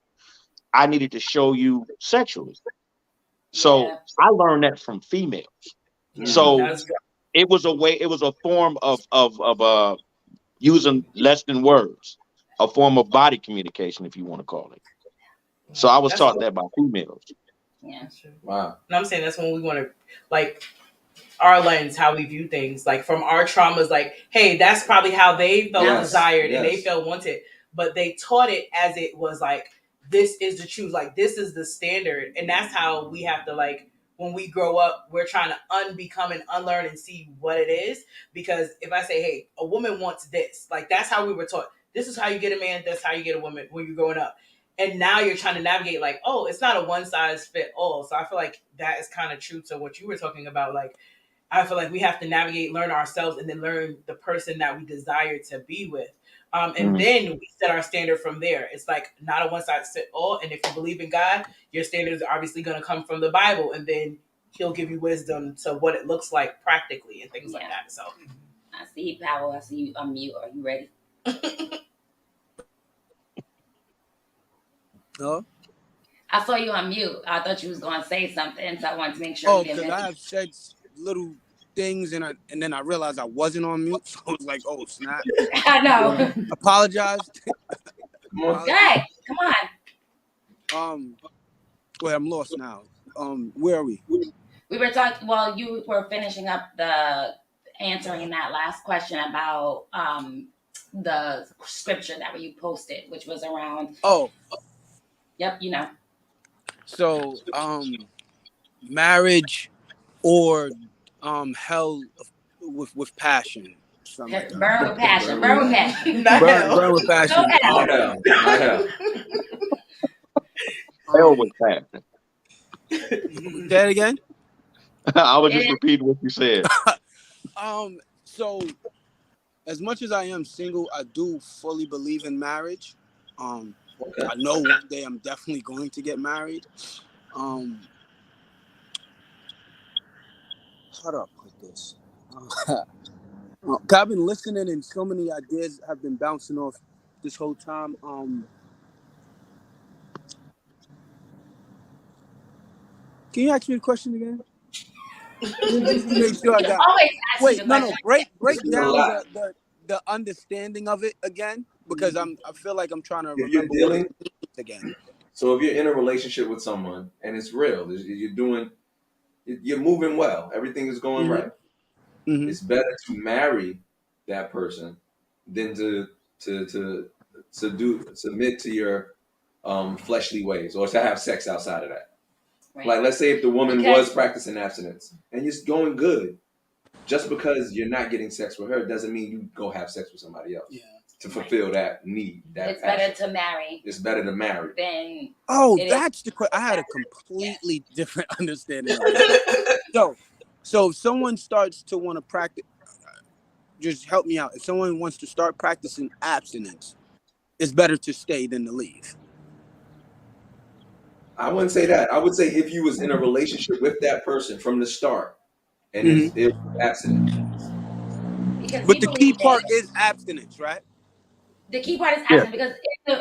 I needed to show you sexually. So I learned that from females. So it was a way, it was a form of using less than words, a form of body communication, if you want to call it. So I was taught that by females. Yeah. Wow. And I'm saying that's when we want to, like, our lens, how we view things, like from our traumas, like, hey, that's probably how they felt desired and they felt wanted, but they taught it as it was like, this is the truth, like this is the standard. And that's how we have to, like, when we grow up, we're trying to unbecome and unlearn and see what it is. Because if I say, hey, a woman wants this, like that's how we were taught. This is how you get a man, that's how you get a woman when you're growing up. And now you're trying to navigate like, oh, it's not a one size fit all. So I feel like that is kind of true to what you were talking about. Like, I feel like we have to navigate, learn ourselves, and then learn the person that we desire to be with. And then we set our standard from there. It's like not a one size fit all. And if you believe in God, your standards are obviously going to come from the Bible, and then He'll give you wisdom to what it looks like practically and things like that. So I see you, Powell. I see you unmute. Are you ready? No. I saw you on mute. I thought you was going to say something, so I wanted to make sure. Oh, because I have said little things, and then I realized I wasn't on mute, so it's like, oh snap! I know. Apologize. Good. Come on. Wait, I'm lost now. Where are we? We were talking. Well, you were finishing up the answering that last question about the scripture that you posted, which was around. Oh. Yep. You know. So, marriage or hell with passion. Like burn with passion. Burn with passion. Burn with passion. Hell with passion. Say that again? I was just repeating what you said. So as much as I am single, I do fully believe in marriage. Okay. I know one day I'm definitely going to get married. How do I put this? 'Cause I've been listening and so many ideas have been bouncing off this whole time. Can you ask me the question again? Just to make sure I We can got. always ask you Wait, the no. question. Break It's a down lot. the understanding of it again, because I feel like I'm trying to If you're remember what it dealing, means again. so if you're in a relationship with someone and it's real, you're moving well, everything is going Mm-hmm. right. Mm-hmm. It's better to marry that person than to submit to your fleshly ways or to have sex outside of that. Right. Like, let's say if the woman Because was practicing abstinence and it's going good, just because you're not getting sex with her doesn't mean you go have sex with somebody else. Yeah. To fulfill that need, that it's better passion. to marry It's better to marry. than Oh, it is. that's the question. I had a completely different understanding of it. So if someone starts to want to practice, just help me out. If someone wants to start practicing abstinence, it's better to stay than to leave. I wouldn't say that. I would say if you was in a relationship with that person from the start and Mm-hmm. it was abstinent. Because But we the key believe that part is abstinence, right? the key part is Yeah. absent because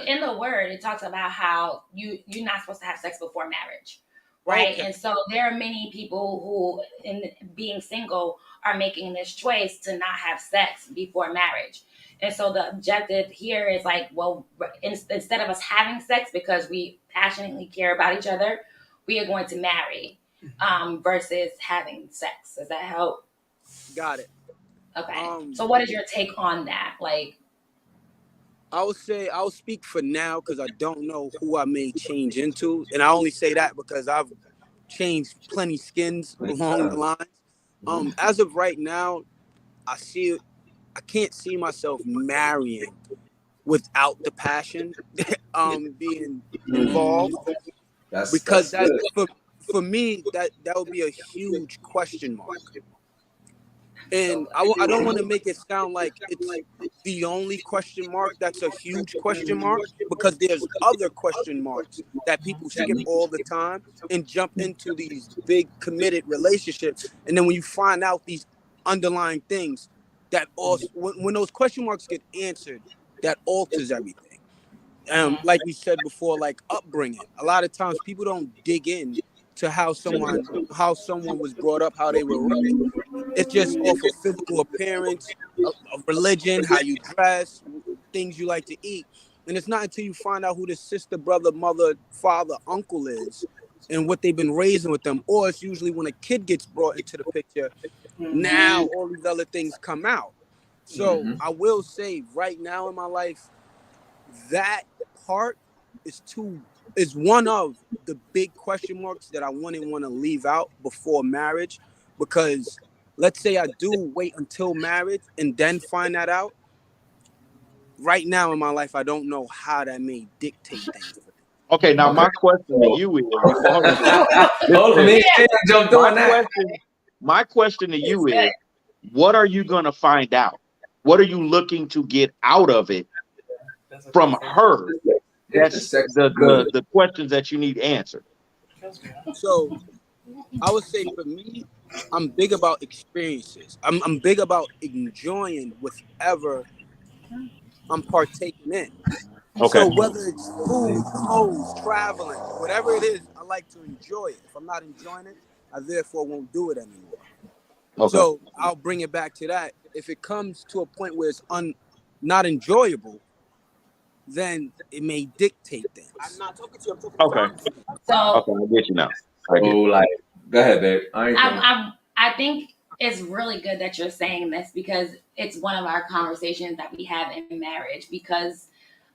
in the word it talks about how you're not supposed to have sex before marriage, right? Okay. And so there are many people who, in being single, are making this choice to not have sex before marriage. And so the objective here is like, well, instead of us having sex because we passionately care about each other, we are going to marry, versus having sex. Does that help? Got it. Okay. So what is your take on that? Like, I would say I'll speak for now because I don't know who I may change into, and I only say that because I've changed plenty skins along the lines. As of right now, I can't see myself marrying without the passion being involved, because That's good. for me that would be a huge question mark. And I don't want to make it sound like it's the only question mark that's a huge question mark, because there's other question marks that people skip all the time and jump into these big committed relationships. And then when you find out these underlying things, that also when those question marks get answered, that alters everything. Like we said before, like upbringing. A lot of times people don't dig in to how someone was brought up, how they were raised. It's just off of physical appearance, of religion, how you dress, things you like to eat. And it's not until you find out who the sister, brother, mother, father, uncle is and what they've been raising with them. Or it's usually when a kid gets brought into the picture, now all these other things come out. So I will say right now in my life, that part is one of the big question marks that I wouldn't want to leave out before marriage, because let's say I do wait until marriage and then find that out. Right now in my life, I don't know how that may dictate things. Okay, now Okay. my question to you is, hold on. Hold on, Listen, me and jumped on that. my question to you is, what are you going to find out? What are you looking to get out of it from her? That's the questions that you need answered. So I would say for me, I'm big about experiences. I'm big about enjoying whatever I'm partaking in. Okay. So whether it's food, clothes, traveling, whatever it is, I like to enjoy it. If I'm not enjoying it, I therefore won't do it anymore. Okay. So I'll bring it back to that. If it comes to a point where it's not enjoyable, then it may dictate things. I'm not talking to you. I'm talking to Okay. so Okay, I get you now. I get Oh, you. like, go ahead, babe. I think it's really good that you're saying this because it's one of our conversations that we have in marriage. Because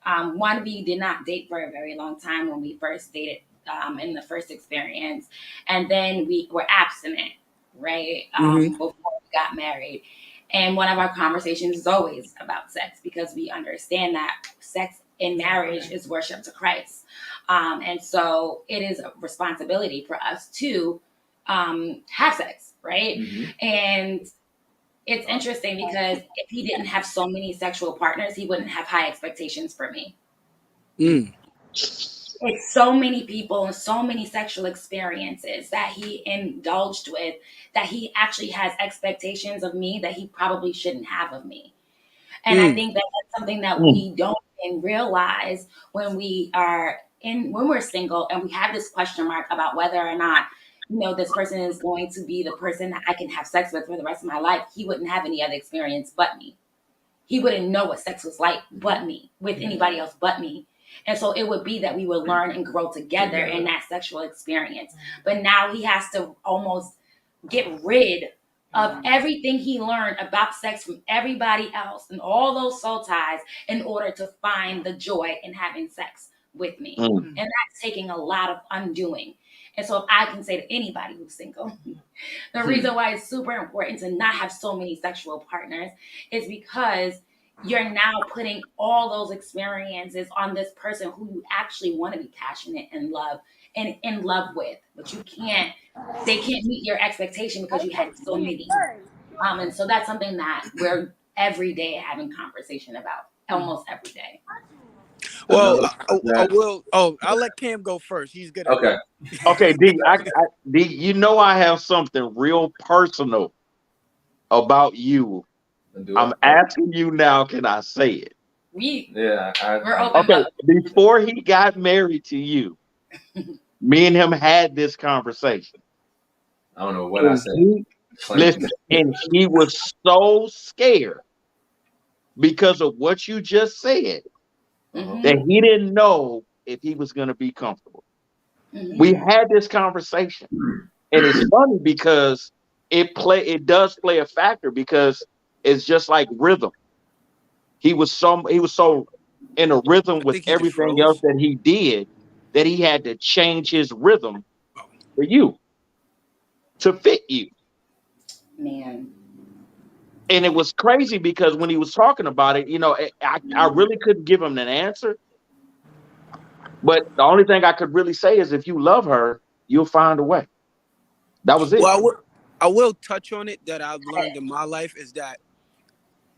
one, we did not date for a very long time when we first dated, in the first experience, and then we were abstinent, right? Before we got married. And one of our conversations is always about sex because we understand that sex in marriage is worship to Christ. And so it is a responsibility for us to have sex, right? And it's interesting because if he didn't have so many sexual partners, he wouldn't have high expectations for me. Mm. It's so many people and so many sexual experiences that he indulged with that he actually has expectations of me that he probably shouldn't have of me. And I think that that's something that we don't even realize when when we're single and we have this question mark about whether or not, this person is going to be the person that I can have sex with for the rest of my life. He wouldn't have any other experience but me. He wouldn't know what sex was like but me, with anybody else but me. And so it would be that we would learn and grow together in that sexual experience. But now he has to almost get rid of everything he learned about sex from everybody else and all those soul ties in order to find the joy in having sex with me. And that's taking a lot of undoing. And so if I can say to anybody who's single, the reason why it's super important to not have so many sexual partners is because you're now putting all those experiences on this person who you actually want to be passionate and love and in love with, but they can't meet your expectation because you had so many. And so that's something that we're every day having conversation about, almost every day. Well, I will. I'll let Cam go first. He's good. Okay. Okay, D, D, you know I have something real personal about you. I'm asking you now, can I say it? We're open. Okay, before he got married to you, me and him had this conversation. I don't know what I said. Listen, and he was so scared because of what you just said that he didn't know if he was going to be comfortable. We had this conversation, and it's funny because it does play a factor because it's just like rhythm. He was so in a rhythm with everything else that he did that he had to change his rhythm for you to fit you. Man. And it was crazy because when he was talking about it, I really couldn't give him an answer. But the only thing I could really say is if you love her, you'll find a way. That was it. Well, I will touch on it that I've learned in my life is that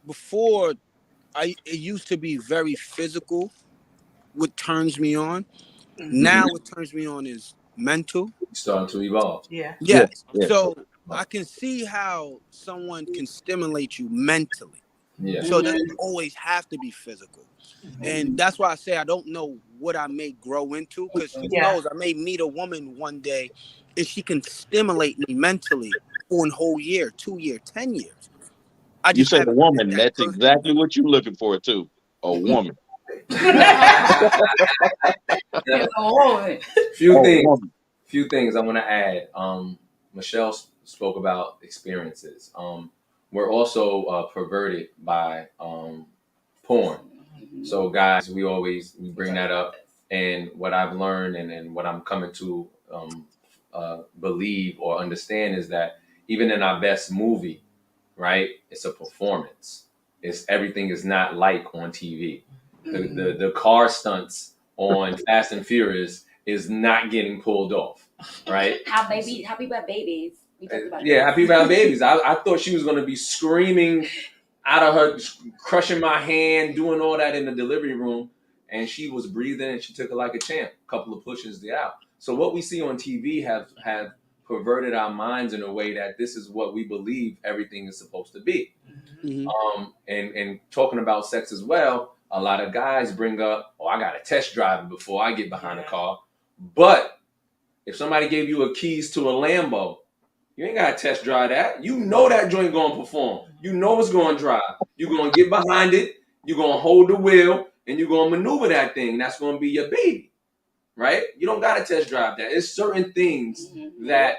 before it used to be very physical, what turns me on. Now what turns me on is mental. Starting to evolve. Yeah. Yes. So I can see how someone can stimulate you mentally. Yeah. So it doesn't always have to be physical. And that's why I say I don't know what I may grow into, because who knows, I may meet a woman one day and she can stimulate me mentally for a whole year, 2 years, 10 years. I You just said a woman. That's exactly what you're looking for, too. A woman. Few things I want to add. Michelle spoke about experiences. We're also perverted by porn. So guys, we bring that up, and what I've learned and what I'm coming to believe or understand is that even in our best movie, right, it's a performance. Everything is not like on TV. The car stunts on Fast and Furious is not getting pulled off, right? How people have babies. How people have babies. I thought she was going to be screaming out of her, crushing my hand, doing all that in the delivery room, and she was breathing and she took it like a champ. A couple of pushes out. So what we see on TV have perverted our minds in a way that this is what we believe everything is supposed to be. And talking about sex as well, a lot of guys bring up, I got to test drive it before I get behind the car. But if somebody gave you a keys to a Lambo, you ain't got to test drive that. You know that joint going to perform. You know it's going to drive. You're going to get behind it. You're going to hold the wheel, and you're going to maneuver that thing. That's going to be your baby, right? You don't got to test drive that. It's certain things that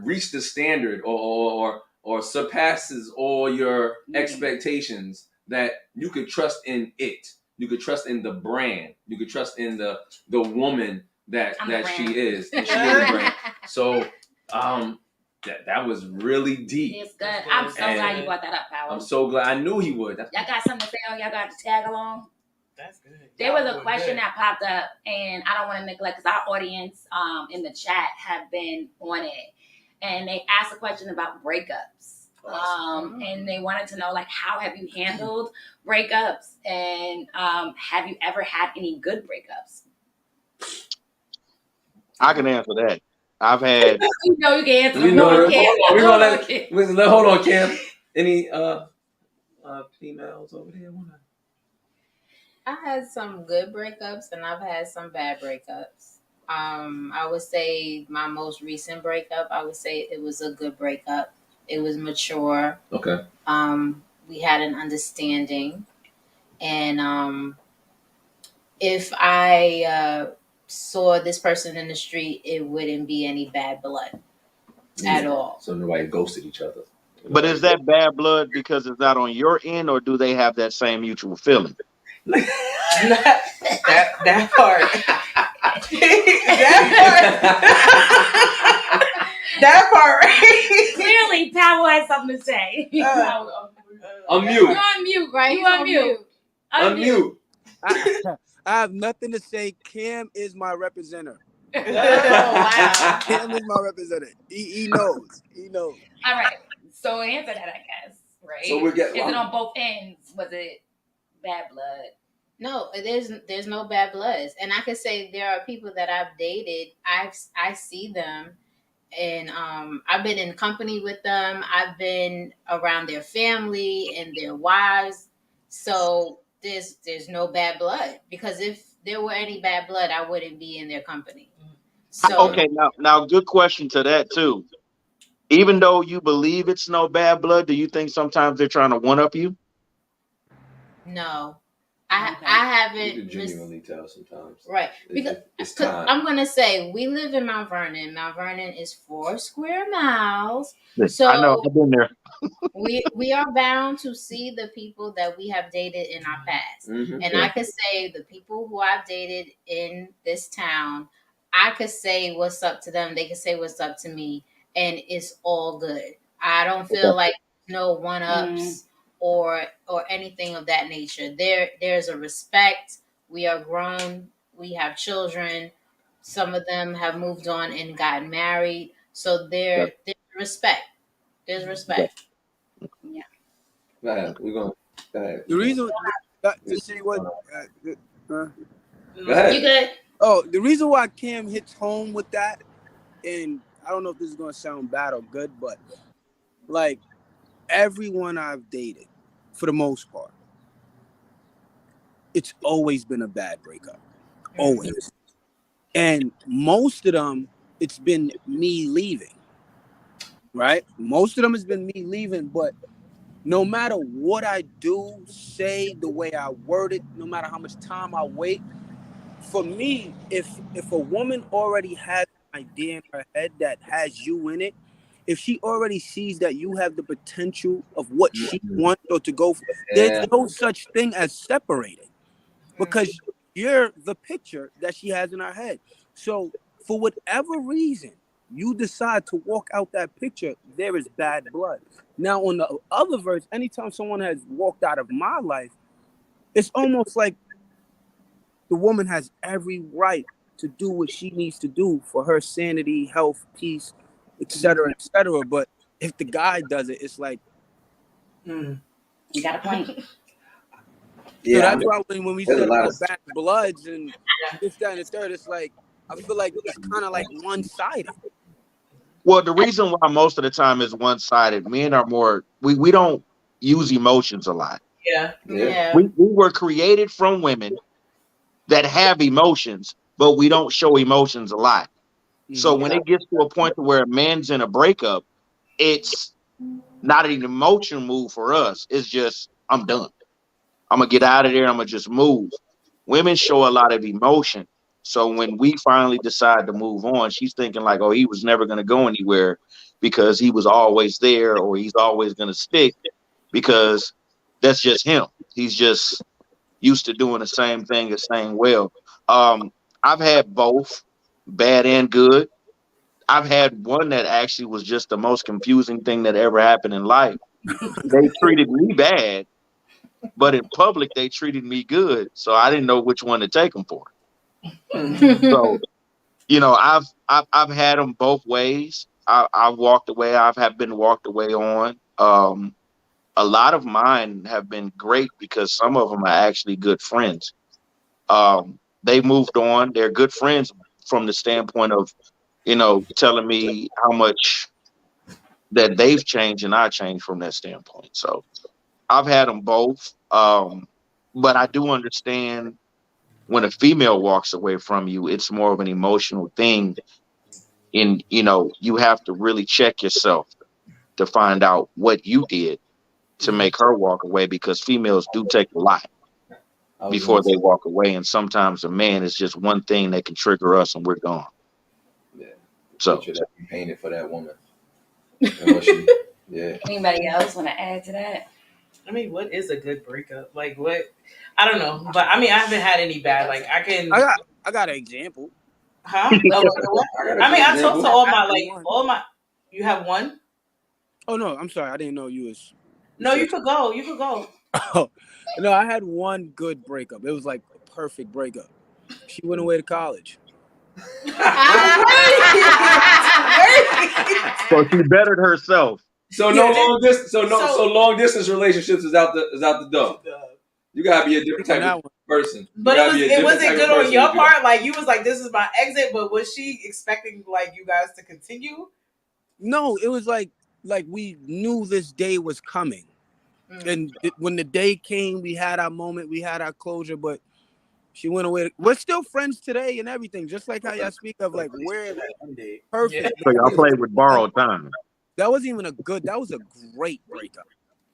reach the standard or surpasses all your expectations that you could trust in it. You could trust in the brand. You could trust in the woman that she is. And she is the brand. So that was really deep. It's good. I'm so glad you brought that up, Powell. I'm so glad. I knew he would. Y'all got something to say? Y'all got to tag along? That's good. There was a question that popped up, and I don't want to neglect because our audience in the chat have been on it. and they asked a question about breakups. And they wanted to know, like, how have you handled breakups, and have you ever had any good breakups? I can answer that. I've had. You know you can answer. We know. Hold on, We're gonna hold on, Cam. Any females over here? I had some good breakups and I've had some bad breakups. I would say my most recent breakup, I would say it was a good breakup. It was mature. Okay. We had an understanding, and if I saw this person in the street, it wouldn't be any bad blood at all. So nobody ghosted each other. But is that bad blood because it's not on your end, or do they have that same mutual feeling? that part. that part. Clearly, Powell has something to say. Unmute. You're on mute, right? You're on mute. Unmute. I have nothing to say. Cam is my representative. Oh, wow. Cam is my representative. He knows. He knows. All right. So answer that, I guess. Right. So is it on both ends? Was it bad blood? No, there's no bad bloods, and I could say there are people that I've dated. I see them, and I've been in company with them. I've been around their family and their wives. So there's no bad blood, because if there were any bad blood, I wouldn't be in their company. So Okay, now good question to that too. Even though you believe it's no bad blood, do you think sometimes they're trying to one up you? no, Okay. I haven't. You can genuinely tell sometimes. Right, because It's time. I'm gonna say we live in Mount Vernon. Mount Vernon is 4 square miles. So I know, I've been there. we are bound to see the people that we have dated in our past. Mhm. And I could say the people who I've dated in this town, I could say what's up to them. They could say what's up to me, and it's all good. I don't feel Okay. like no one-ups or anything of that nature. There's a respect. We are grown. We have children. Some of them have moved on and gotten married. So there's respect. There's respect. Go ahead. We're going. Go ahead. The reason to say what. Go ahead. You good? Oh, the reason why Cam hits home with that, and I don't know if this is gonna sound bad or good, but like everyone I've dated, for the most part, it's always been a bad breakup. Always. And most of them, it's been me leaving. Right? Most of them has been me leaving, but no matter what I do, say, the way I word it, no matter how much time I wait, for me, if a woman already has an idea in her head that has you in it, if she already sees that you have the potential of what she wants or to go for, there's no such thing as separating, because you're the picture that she has in her head. So for whatever reason you decide to walk out that picture, there is bad blood. Now on the other verse, anytime someone has walked out of my life, it's almost like the woman has every right to do what she needs to do for her sanity, health, peace, etc., etc. But if the guy does it, it's like, You got a point. so that's why when we there's said a lot about of- bad bloods and this, that, and the third, it's like I feel like it's kind of like one-sided. Well, the reason why most of the time is one-sided, men are more, we don't use emotions a lot. Yeah. We were created from women that have emotions, but we don't show emotions a lot. So when it gets to a point where a man's in a breakup, it's not an emotional move for us. It's just, I'm done. I'm going to get out of there. I'm going to just move. Women show a lot of emotion. So when we finally decide to move on, she's thinking like, oh, he was never going to go anywhere because he was always there, or he's always going to stick, because that's just him. He's just used to doing the same thing the same well. I've had both bad and good. I've had one that actually was just the most confusing thing that ever happened in life. They treated me bad, but in public they treated me good. So I didn't know which one to take them for. So, I've had them both ways. I've walked away. Have been walked away on. A lot of mine have been great because some of them are actually good friends. They moved on. They're good friends from the standpoint of, telling me how much that they've changed and I changed from that standpoint. So I've had them both. But I do understand when a female walks away from you, it's more of an emotional thing. And, you have to really check yourself to find out what you did to make her walk away, because females do take a lot before they walk away. And sometimes a man is just one thing that can trigger us and we're gone. Yeah. So Picture that be painted for that woman. Yeah. Anybody else want to add to that? I mean, what is a good breakup? Like, what? I don't know, but I mean, I haven't had any bad. Like, I got an example. Huh? I mean, I talked to all my. You have one? Oh no, I'm sorry. I didn't know you was. No, you could go. You could go. Oh, no, I had one good breakup. It was like a perfect breakup. She went away to college. So she bettered herself. So long distance relationships is out the door. You gotta be a different type of person. But it wasn't good on your part. Like, you was like, this is my exit. But was she expecting like you guys to continue? No, it was like we knew this day was coming, and when the day came, we had our moment, we had our closure. But she went away. We're still friends today and everything, just like how y'all speak of like we're perfect. So y'all played with borrowed time. That wasn't even that was a great breakup.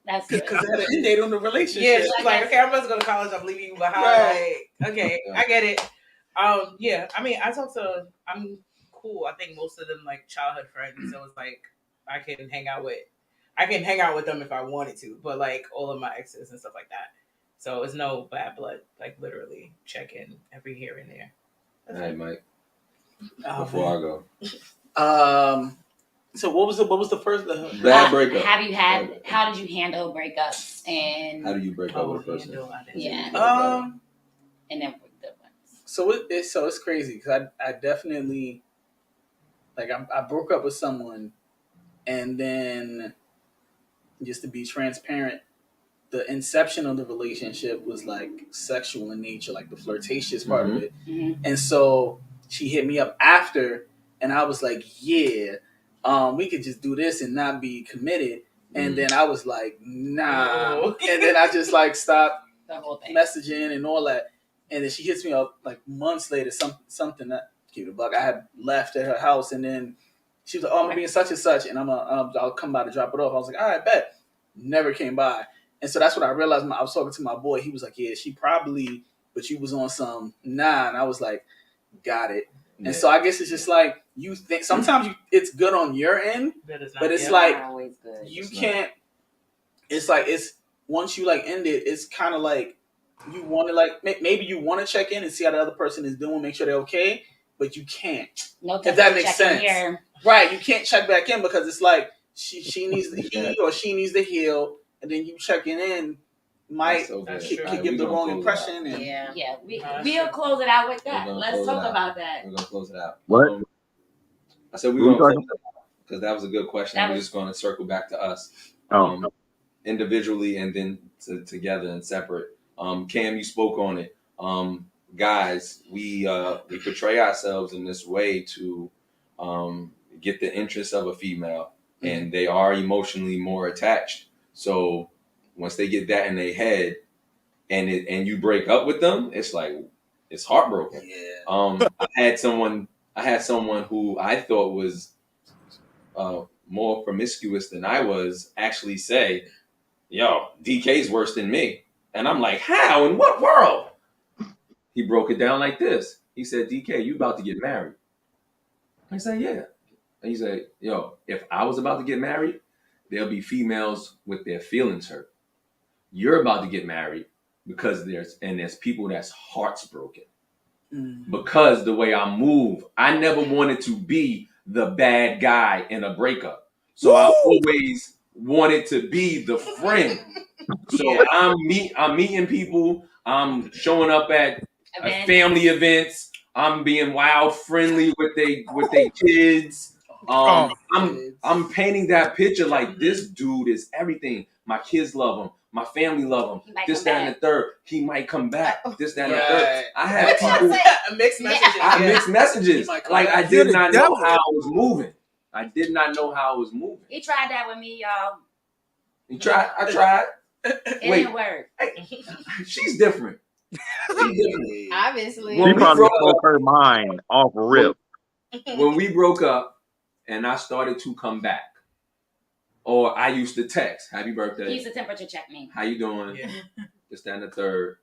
That's because they had an end date on the relationship. Yeah, she's like, okay, I'm about to go to college. I'm leaving you behind. Right. Like, okay, I get it. Yeah. I mean, I'm cool. I think most of them like childhood friends. So it's like I can hang out with them if I wanted to. But like all of my exes and stuff like that. So it's no bad blood. Like literally check in every here and there. All right, Mike. Before I go. So what was the first bad breakup? How did you handle breakups, and how do you break up with a person? Yeah. And then the ones. So it's crazy because I definitely like I broke up with someone, and then just to be transparent, the inception of the relationship was like sexual in nature, like the flirtatious part of it, and so she hit me up after, and I was like, yeah. We could just do this and not be committed. And then I was like, nah. And then I just like stopped messaging and all that. And then she hits me up like months later, something that keep it a buck. I had left at her house, and then she was like, oh, I'm gonna be in such and such, and I'll come by to drop it off. I was like, all right, bet. Never came by. And so that's when I realized I was talking to my boy. He was like, yeah, she probably, but you was on some nah. And I was like, got it. And so I guess it's just like you think sometimes it's good on your end, but it's like you can't. It's like it's once you like end it, it's kind of like you want to like maybe you want to check in and see how the other person is doing, make sure they're okay, but you can't. No, if that makes sense, right? You can't check back in because it's like she needs she needs to heal, and then you checking in. Might could give the wrong impression. And we'll close it out with that. Let's talk about that. We're gonna close it out. What? I said we're gonna close it out because that was a good question. We're just gonna circle back to us, individually and then together and separate. Cam, you spoke on it. Guys, we portray ourselves in this way to get the interest of a female, and they are emotionally more attached. So once they get that in their head, and you break up with them, it's like it's heartbroken. Yeah. I had someone who I thought was more promiscuous than I was actually say, "Yo, DK's worse than me," and I'm like, "How? In what world?" He broke it down like this. He said, "DK, you about to get married?" I said, "Yeah." And he said, "Yo, if I was about to get married, there'll be females with their feelings hurt. You're about to get married because there's people that's hearts broken because the way I move. I never wanted to be the bad guy in a breakup, so I always wanted to be the friend. So I'm meeting people. I'm showing up at family events. I'm being wild friendly with they kids. I'm painting that picture like this dude is everything. My kids love him. My family love him. This, that, and the third. He might come back. This, that, and the third. I had people. Mixed messages. I had mixed messages. Like I did You're the not know devil. how it was moving. I did not know how it was moving. He tried that with me, y'all. You tried? I tried. It Wait. didn't work. She's different. She's different. Obviously. When She we probably broke broke her mind off rip. When we broke up and I started to come back, or I used to text, happy birthday. He used to temperature check me. How you doing? Yeah. This, that, and the third.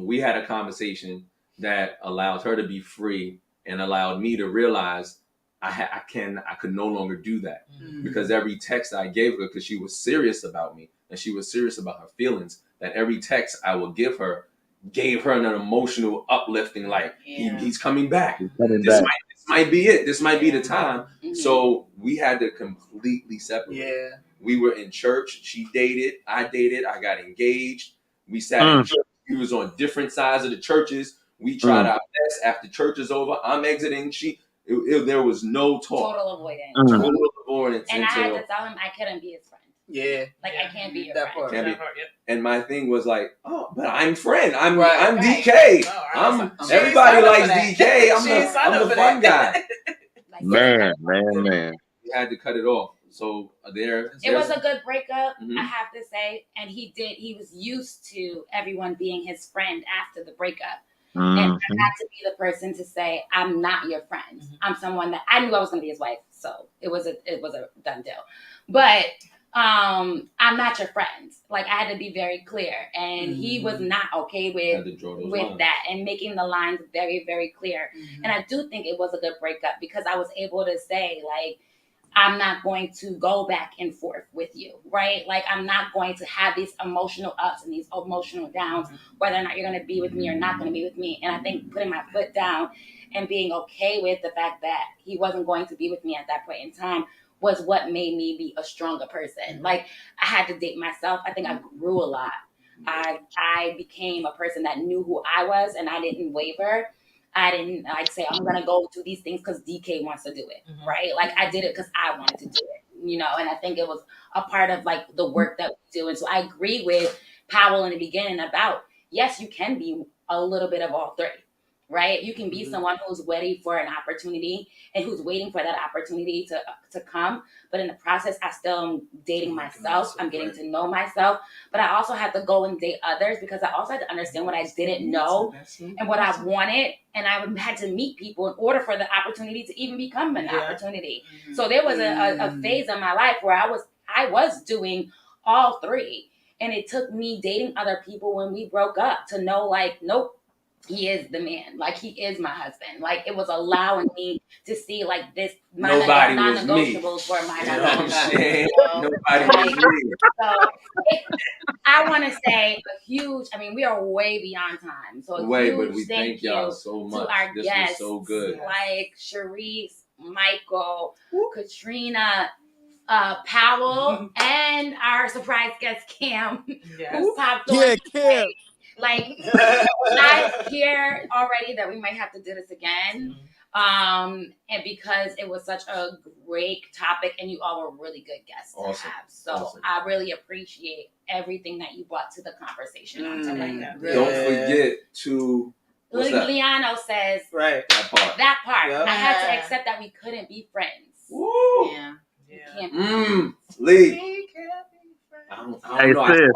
We had a conversation that allowed her to be free and allowed me to realize I could no longer do that. Because every text I gave her, because she was serious about me and she was serious about her feelings, that every text I would give her gave her an emotional uplifting, like he's coming back. This might be it. This might be the time. So we had to completely separate. Yeah. We were in church. She dated. I dated. I got engaged. We sat in church. We was on different sides of the churches. We tried our best. After church is over, I'm exiting. There was no talk. Total avoidance. Total avoidance. And I had to tell him I couldn't be his friend. Yeah. Like I can't be your That friend. part. Can't be. And my thing was like, oh, but I'm friend. I'm Right. DK. No, Everybody likes that. DK. She I'm the fun guy. Like, Man. We had to cut it off. So it was a good breakup, Mhm. I have to say. And he was used to everyone being his friend after the breakup. And I had to be the person to say, I'm not your friend. I'm someone that I knew I was going to be his wife. So it was a done deal. But I'm not your friend. Like I had to be very clear. And he was not okay with that and making the lines very, very clear. And I do think it was a good breakup because I was able to say, like, I'm not going to go back and forth with you, right? Like, I'm not going to have these emotional ups and these emotional downs, whether or not you're going to be with me or not going to be with me. And I think putting my foot down and being okay with the fact that he wasn't going to be with me at that point in time was what made me be a stronger person. Like, I had to date myself. I think I grew a lot. I became a person that knew who I was and I didn't waver. I didn't say I'm gonna go do these things because DK wants to do it, right? Like I did it because I wanted to do it, you know. And I think it was a part of like the work that we do. And so I agree with Powell in the beginning about yes, you can be a little bit of all three, right? You can be someone who's ready for an opportunity and who's waiting for that opportunity to come. But in the process, I still am dating myself. I'm getting to know myself. But I also had to go and date others because I also had to understand what I didn't know and what I wanted. And I had to meet people in order for the opportunity to even become an opportunity. So there was a phase in my life where I was doing all three. And it took me dating other people when we broke up to know, like, nope, he is the man. Like, he is my husband. Like, it was allowing me to see, like, this. Nobody was me. Non-negotiables were my You know what I'm non-negotiables. saying? Nobody was me. So I want to say a huge, I mean, we are way beyond time. So a huge but we thank y'all you so much. to our This guests, was so good. like Sherese, Michael, Katrina, Powell, and our surprise guest Cam, who popped on. Yeah, Cam. Like, I hear already that we might have to do this again. And because it was such a great topic and you all were really good guests to have. So I really appreciate everything that you brought to the conversation on tonight. Don't forget to Liano says that part. Yep. I had to accept that we couldn't be friends. Woo! Yeah. We can't be Lee. I don't Hey, know. sis.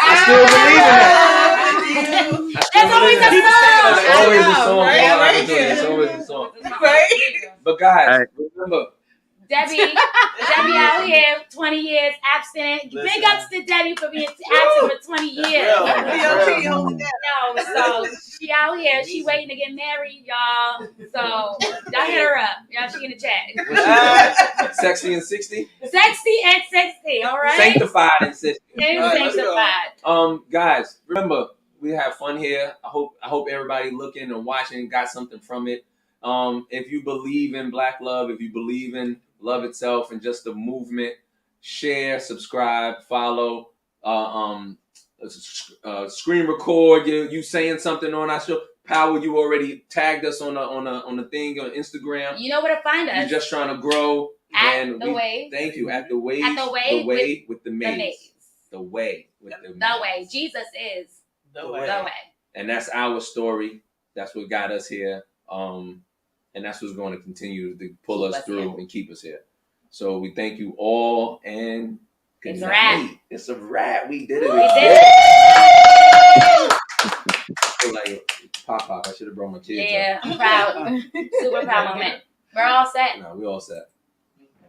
I still believe in that. There's always a song. There's always a song. Right? There's always a song. Right? But guys, remember. Debbie out here, 20 years abstinent. Big ups to Debbie for being absent for 20 years. So she out here, she waiting to get married, y'all. So y'all hit her up. Y'all, she in the chat. Sexy and 60? Sexy and 60, all right? Sanctified and 60. Sanctified. Guys, remember, we have fun here. I hope everybody looking and watching got something from it. If you believe in Black love, if you believe in love itself and just the movement, share, subscribe, follow, screen record. You saying something on our show. Powell, you already tagged us on the thing on Instagram. You know where to find us. You're just trying to grow. And the way. Thank you. At the way. At the way. The way with the The maze. maze. The way with the The maze. way. Jesus is The way. the way. And that's our story. That's what got us here. And that's what's going to continue to pull Keep us us through here. and keep us here. So we thank you all, and good It's a night. wrap. It's a wrap. We did it. We did it. I feel like Pop. I should have brought my kids. Yeah, I'm proud. Super proud moment. We're all set. No, we all set.